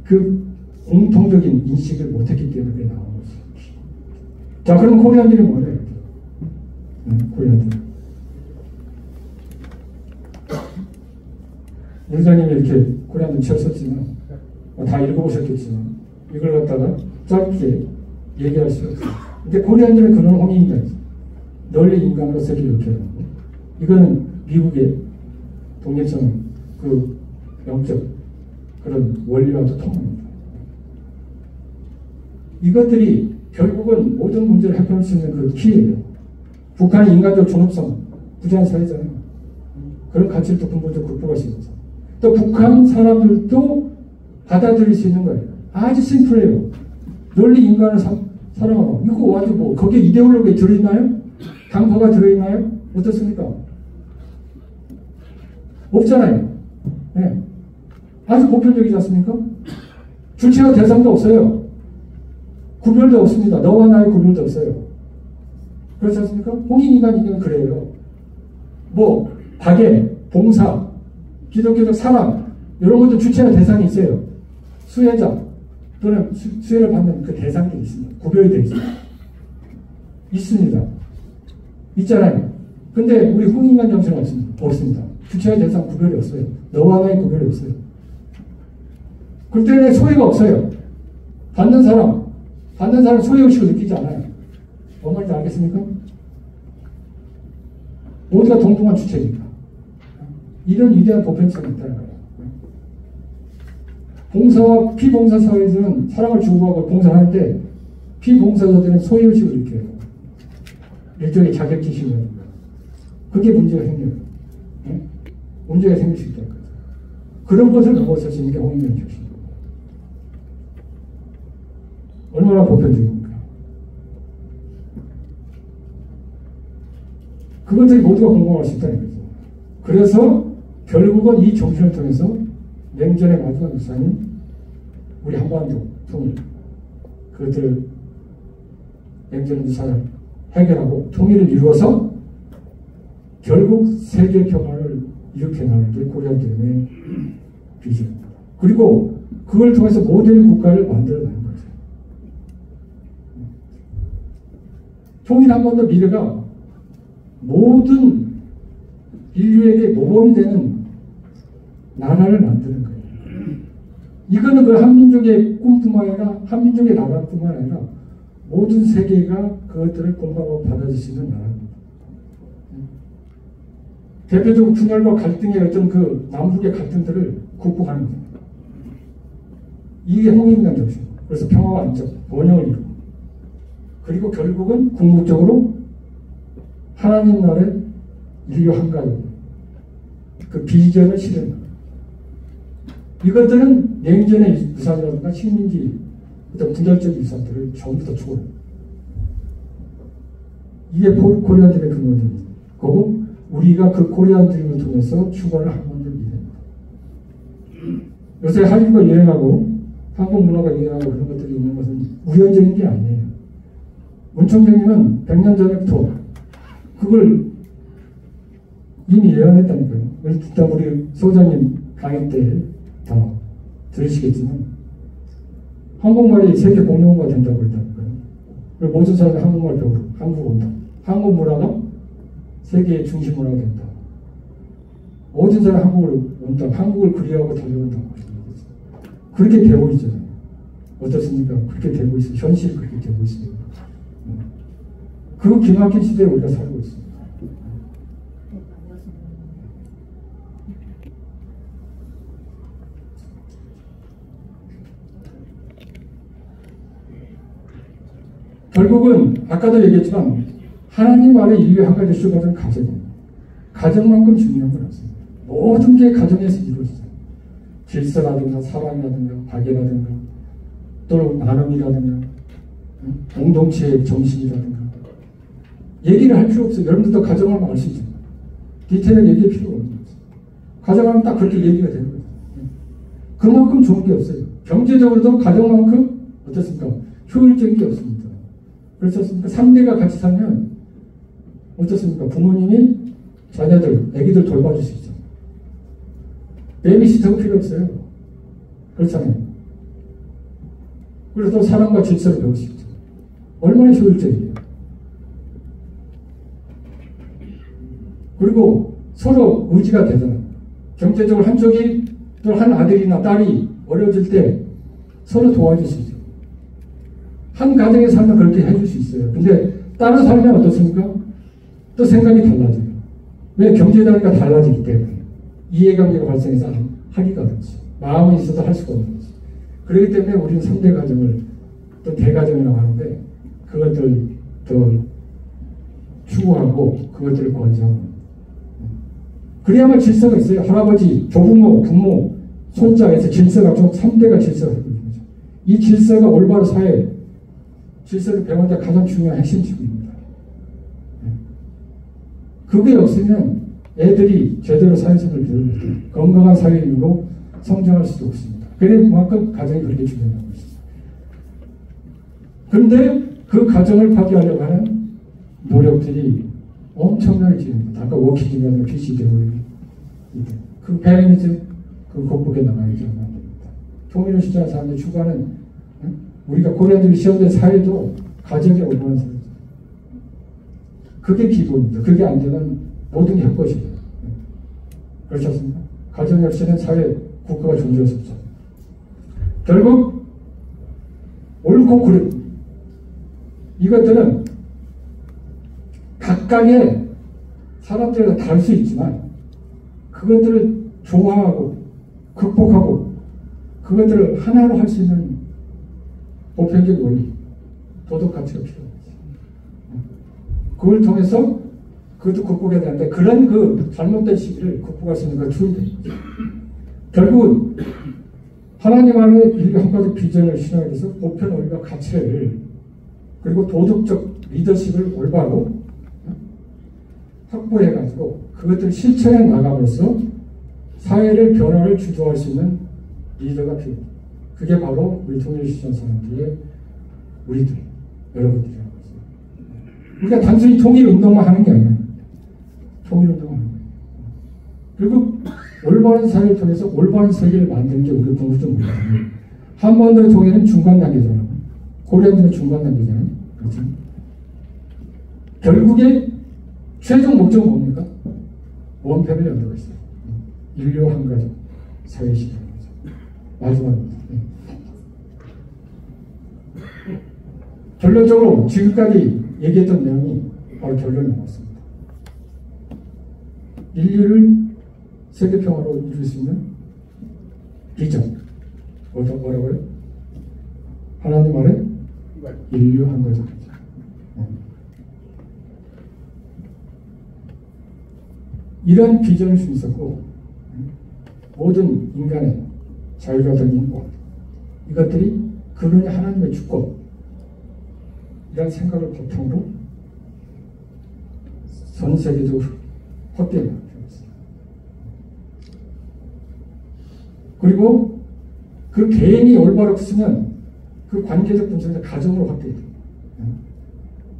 그 공통적인 인식을 못했기 때문에 그게 나온 거죠. 자, 그럼 코리안들이 뭐래요? 코리안들. 원장님이 이렇게 코리안들 치웠었지만, 다 읽어보셨겠지만, 이걸 갖다가 짧게 얘기할 수 없어요. 근데 코리안들은 그런 홍익인간이죠. 널리 인간과 세계를 이렇게 하는 거. 이거는 미국의 독립성 그 영적 그런 원리와도 통합니다. 이것들이 결국은 모든 문제를 해결할 수 있는 그 키예요. 북한의 인간적 존엄성, 부재한 사회잖아요. 그런 가치를 또 근본적으로 극복할 수 있는 거죠. 또 북한 사람들도 받아들일 수 있는 거예요. 아주 심플해요. 널리 인간을 사랑하고. 이거 아주 뭐, 거기에 이데올로기에 들어있나요? 강파가 들어있나요? 어떻습니까? 없잖아요. 네. 아주 보편적이지 않습니까? 주체와 대상도 없어요. 구별도 없습니다. 너와 나의 구별도 없어요. 그렇지 않습니까? 홍익인간이면 그래요. 뭐 박애, 봉사, 기독교적 사랑 이런 것도 주체와 대상이 있어요. 수혜자 또는 수혜를 받는 그 대상들이 있습니다. 구별이 되어 있습니다. 있습니다. 있잖아요. 근데 우리 홍익인간 정신은 없습니다. 주체와 대상 구별이 없어요. 너와 나의 구별이 없어요. 그렇기 때문에 소외가 없어요. 받는 사람 소외의식을 느끼지 않아요. 뭔 말인지 알겠습니까? 모두가 동등한 주체니까. 이런 위대한 보편성이 있다는 거예요. 봉사와 피봉사 사회에서는 사랑을 주고받고 봉사하는데 피봉사자들은 소외의식을 느껴요. 일종의 자격지심이라든가. 그게 문제가 생겨요. 네? 문제가 생길 수 있다는 거죠. 그런 것을 넘어설 수 있는 게 홍익인간 정신입니다. 얼마나 보편적입니까? 그것들이 모두가 공감할 수 있다는 거죠. 그래서 결국은 이 정신을 통해서 냉전의 마지막 유산이 우리 한반도 통일, 그것들을 냉전 유산을 해결하고 통일을 이루어서 결국 세계 평화를 일으켜 나가는 게 코리안들의 비전입니다. 그리고 그걸 통해서 모델 국가를 만들어내는 거죠. 통일한 번도 미래가 모든 인류에게 모범이 되는 나라를 만드는 거예요. 이거는 그 한민족의 꿈뿐만 아니라 한민족의 나라뿐만 아니라 모든 세계가 그것들을 공감하고 받아들일 수 있는 나라입니다. 대표적으로 분열과 갈등의 어떤 그 남북의 갈등들을 극복하는 겁니다. 이게 홍익인간 정신. 그래서 평화와 안정, 번영을 이루고 그리고 결국은 궁극적으로 하나님 나라의 인류 한가위 그 비전을 실현합니다. 이것들은 냉전의 유산이라든가 식민지 어떤 분열적 유산들을 전부 다 초월합니다. 이게 코리안 드림의 근원입니다. 그리고 우리가 그 코리안 드림을 통해서 추구하는 한국의 미래입니다. 요새 한국과 유행하고 한국 문화가 유행하고 그런 것들이 있는 것은 우연적인 게 아니에요. 문 총장님은 100년 전부터 그걸 이미 예언했다니까요. 일단 우리 소장님 강의 때 다 들으시겠지만 한국말이 세계 공용어가 된다고 그랬다니까요. 그리고 모든 사람이 한국말 배우러 한국 온다. 한국 문화가 세계의 중심 문화가 된다. 모든 사람이 한국을 온다. 한국을 그리워하고 달려온다고 그렇게 되고 있잖아요. 어떻습니까? 그렇게 되고 있어요. 현실이 그렇게 되고 있어요. 그 기막힌 시대에 우리가 살고 있습니다. 결국은 아까도 얘기했지만 하나님 아래 인류의 한 가지 수가는 가정입니다. 가정만큼 중요한 건 없습니다. 모든 게 가정에서 이루어지죠. 질서라든가 사랑이라든가 박애라든가 또 나눔이라든가 공동체의 정신이라든가 얘기를 할 필요 없어요. 여러분들도 가정하면 알 수 있죠. 디테일을 얘기할 필요가 없는 거죠. 가정하면 딱 그렇게 얘기가 되는 거죠. 그만큼 좋은 게 없어요. 경제적으로도 가정만큼 어떻습니까? 효율적인 게 없습니다. 그렇습니까? 3대가 같이 살면 어떻습니까? 부모님이 자녀들, 애기들 돌봐줄 수 있죠. 베이비시터가 필요 없어요. 그렇잖아요. 그래서 사랑과 질서를 배울 수 있죠. 얼마나 효율적이에요. 그리고 서로 의지가 되잖아요. 경제적으로 한쪽이 또 한 아들이나 딸이 어려워질 때 서로 도와줄 수 있죠. 한 가정에 살면 그렇게 해줄 수 있어요. 근데 따로 살면 어떻습니까? 또 생각이 달라져요. 왜? 경제 단위가 달라지기 때문에. 이해관계가 발생해서 하기가 어렵지. 마음이 있어도 할 수가 없는 거지. 그렇기 때문에 우리는 3대 가정을 또 대가정이라고 하는데 그것들 더 추구하고 그것들을 권장하고 그래야만 질서가 있어요. 할아버지, 조부모, 부모, 손자에서 질서가 좀 3대가 질서가 있는 거죠. 이 질서가 올바른 사회 질서를 배우는 데 가장 중요한 핵심치입니다. 그게 없으면 애들이 제대로 사회생활을 배우는 건강한 사회인으로 성장할 수도 없습니다. 그래 그만큼 가정이 그렇게 중요한 것입니다. 그런데 그 가정을 파괴하려고 하는 노력들이 엄청나게 진행됩니다. 아까 워킹이라든가 PC 대우를 그 페미니즘 그 극복해 나가야죠. 통일을 주장하는 사람들 추구하는 우리가 고려한들이 시험된 사회도 가정이 올바른 사회죠. 그게 기본입니다. 그게 안 되면 모든 게 헛것이에요. 그렇지 않습니까? 가정이 없이는 사회, 국가가 존재할 수 없죠. 결국 옳고 그름 이것들은 각각의 사람들과 다를 수 있지만 그것들을 조화하고 극복하고 그것들을 하나로 할 수 있는 보편적 원리, 도덕 가치가 필요합니다. 그걸 통해서 그것도 극복해야 되는데 그런 그 잘못된 시기를 극복할 수 있는 건 추이됩니다. 결국은 하나님 안에 인류 한 가지 비전을 실현하기 위해서 보편 원리와 가치를 그리고 도덕적 리더십을 올바로 확보해가지고 그것들을 실천해 나감으로써 사회를 변화를 주도할 수 있는 리더가 필요합니다. 그게 바로 우리 통일시장 사람들의 우리들, 여러분들이라고 했습니다. 우리가 단순히 통일운동만 하는 게 아니에요. 통일운동을 하는 거예요. 그리고 올바른 사회를 통해서 올바른 세계를 만드는 게 우리 궁극적 목표예요. 한반도의 통일은 중간 단계잖아요. 고려한들은 중간 단계잖아요. 그렇죠? 결국에 최종 목적은 뭡니까? 원패밀리 언더가 있어요. 인류 한 가족, 사회 시대. 마지막입니다. 결론적으로 지금까지 얘기했던 내용이 바로 결론이 나왔습니다. 인류를 세계평화로 이룰 수 있는 비전. 뭐라고요? 하나님 말에 인류 한 가족이죠. 이런 비전을 수 있었고, 모든 인간의 자유가 된 인권, 이것들이 그분이 하나님의 주권, 이런 생각을 바탕으로 전 세계적으로 확대가 되었습니다. 그리고 그 개인이 올바로 쓰면 그 관계적 분석에서 가정으로 확대돼요.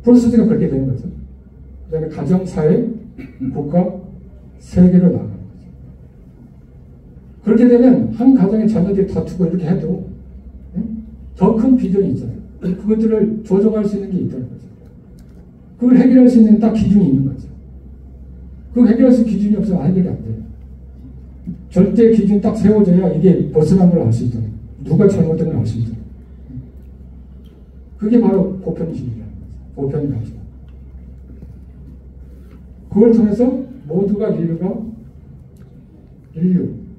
프로세스가 그렇게 되는 거죠. 그 다음에 가정, 사회, 국가, 세계로 나가는 거죠. 그렇게 되면 한 가정의 자녀들이 다투고 이렇게 해도 더 큰 비전이 있잖아요. 그것들을 조정할 수 있는 게 있다는 거죠. 그걸 해결할 수 있는 딱 기준이 있는 거죠. 그걸 해결할 수 있는 기준이 없으면 해결이 안 돼요. 절대 기준이 딱 세워져야 이게 벗어난 걸 알 수 있잖아요. 누가 잘못된 걸 알 수 있잖아요. 그게 바로 보편주의라는 거죠. 보편 가정. 그걸 통해서 모두가 인류,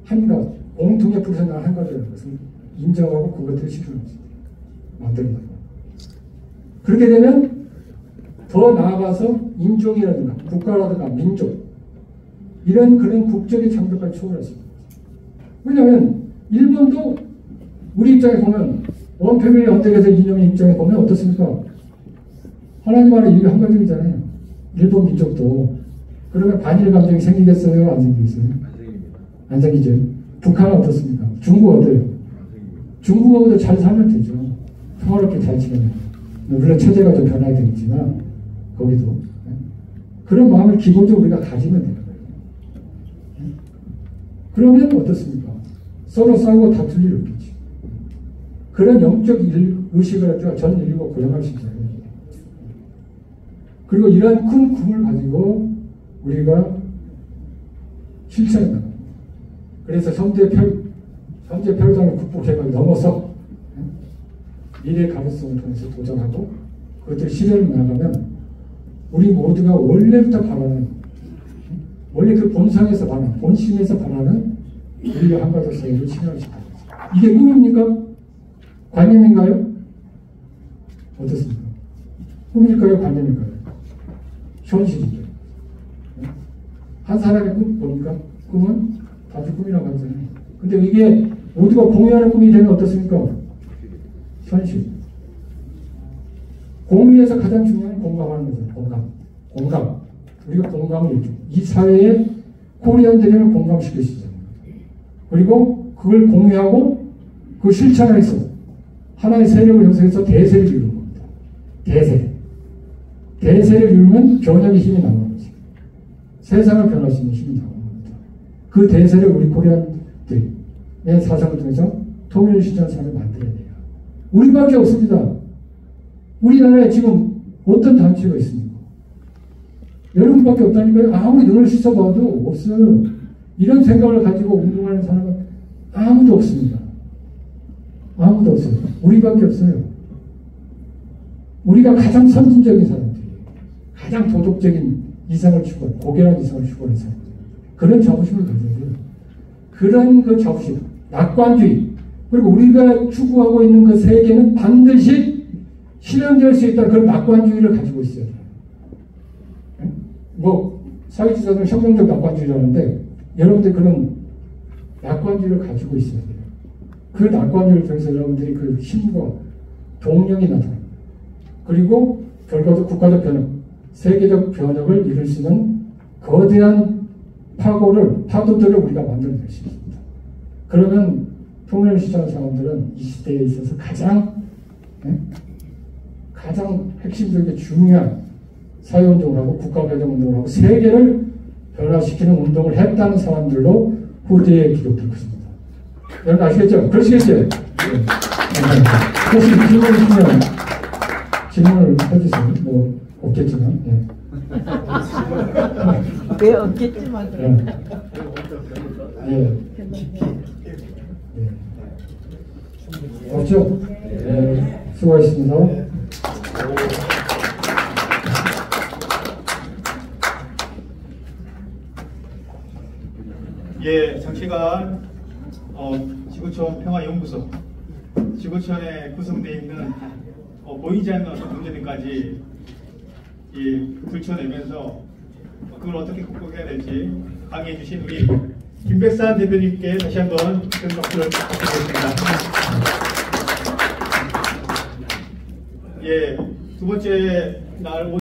한 가족, 공통의 불편한 한 가족이라는 것을 인정하고 그것들을 실현할 수 있어요. 만드는 거예요. 그렇게 되면 더 나아가서 인종이라든가 국가라든가 민족, 이런 그런 국적의 장벽까지 초월할 수 있어요. 왜냐하면 일본도 우리 입장에 보면 원패밀리 언덕에서 이념의 입장에 보면 어떻습니까? 하나님 안에 인류 한 가족이잖아요. 일본 민족도. 그러면 반일 감정이 생기겠어요? 안 생기겠어요? 안 생깁니다. 안 생기죠. 북한은 어떻습니까? 중국 어때요? 중국하고도 잘 살면 되죠. 평화롭게 잘 지내면. 물론 체제가 좀 변화가 되겠지만 거기도. 그런 마음을 기본적으로 우리가 가지면 되는 거예요. 그러면 어떻습니까? 서로 싸우고 다툴 일이 없겠지. 그런 영적 의식을 가지고 전 인류가 고용할 수 있어요. 그리고 이러한 큰 꿈을 가지고 우리가 실천해 나갑니다. 그래서 현재 폐로장을 극복해가지고 넘어서 미래 가능성을 통해서 도전하고 그것들 실현을 나가면 우리 모두가 원래부터 바라는, 원래 그 본성에서 바라는, 본심에서 바라는 인류 한 가족 사회를 실현할 수 있다. 이게 꿈입니까? 관념인가요? 어떻습니까? 꿈일까요? 관념일까요? 현실이죠. 한 사람의 꿈 뭡니까? 꿈은 다들 꿈이라고 하잖아요. 근데 이게 모두가 공유하는 꿈이 되면 어떻습니까? 현실. 공유에서 가장 중요한 공감하는 거죠. 공감. 우리가 공감을 해줘. 이 사회에 코리안들을 공감시킬 수 있잖아요. 그리고 그걸 공유하고 그 실천해서 하나의 세력을 형성해서 대세를 이루는 겁니다. 대세를 이루면 변혁의 힘이 나오는 거죠. 세상을 변할 수 있는 힘이 나오는 겁니다. 그 대세를 우리 코리안들의 사상을 통해서 통일시장 사회를 만들어야 돼요. 우리밖에 없습니다. 우리나라에 지금 어떤 단체가 있습니까? 여러분밖에 없다니까요. 아무리 눈을 씻어봐도 없어요. 이런 생각을 가지고 운동하는 사람은 아무도 없습니다. 아무도 없어요. 우리밖에 없어요. 우리가 가장 선진적인 사람들이에요. 가장 도덕적인 이상을 추구하는, 고결한 이상을 추구하는 사람들. 그런 자부심을 가져야 돼요. 그런 그 자부심, 낙관주의, 그리고 우리가 추구하고 있는 그 세계는 반드시 실현될 수 있다는 그런 낙관주의를 가지고 있어야 돼요. 뭐 사회주의자들은 혁명적 낙관주의라는데 여러분들 그런 낙관주의를 가지고 있어야 돼요. 그 낙관주의를 통해서 여러분들이 그 힘과 동력이 나타납니다. 그리고 결과적 국가적 변혁, 세계적 변혁을 이룰 수 있는 거대한 파도들을 우리가 만들어낼 수 있습니다. 그러면 통일을 시작한 사람들은 이 시대에 있어서 가장 핵심적이고 중요한 사회운동을 하고 국가개혁운동을 하고 세계를 변화시키는 운동을 했다는 사람들로 후대에 기록될 것입니다. 여러분 아시겠죠? 그러시겠죠? 네. 혹시 질문 있으면 질문을 해주세요. 뭐 없겠지만. 예. 왜 없겠지만 예. 예. 예. 없죠? 예. 수고하셨습니다. 예, 장시간 지구촌 평화연구소, 지구촌에 구성되어 있는 보이지 않는 어떤 문제들까지 들춰내면서 그걸 어떻게 극복해야 될지 강의해 주신 우리 김백산 대표님께 다시 한번 큰 박수를 부탁드리겠습니다. 예, 두 번째 날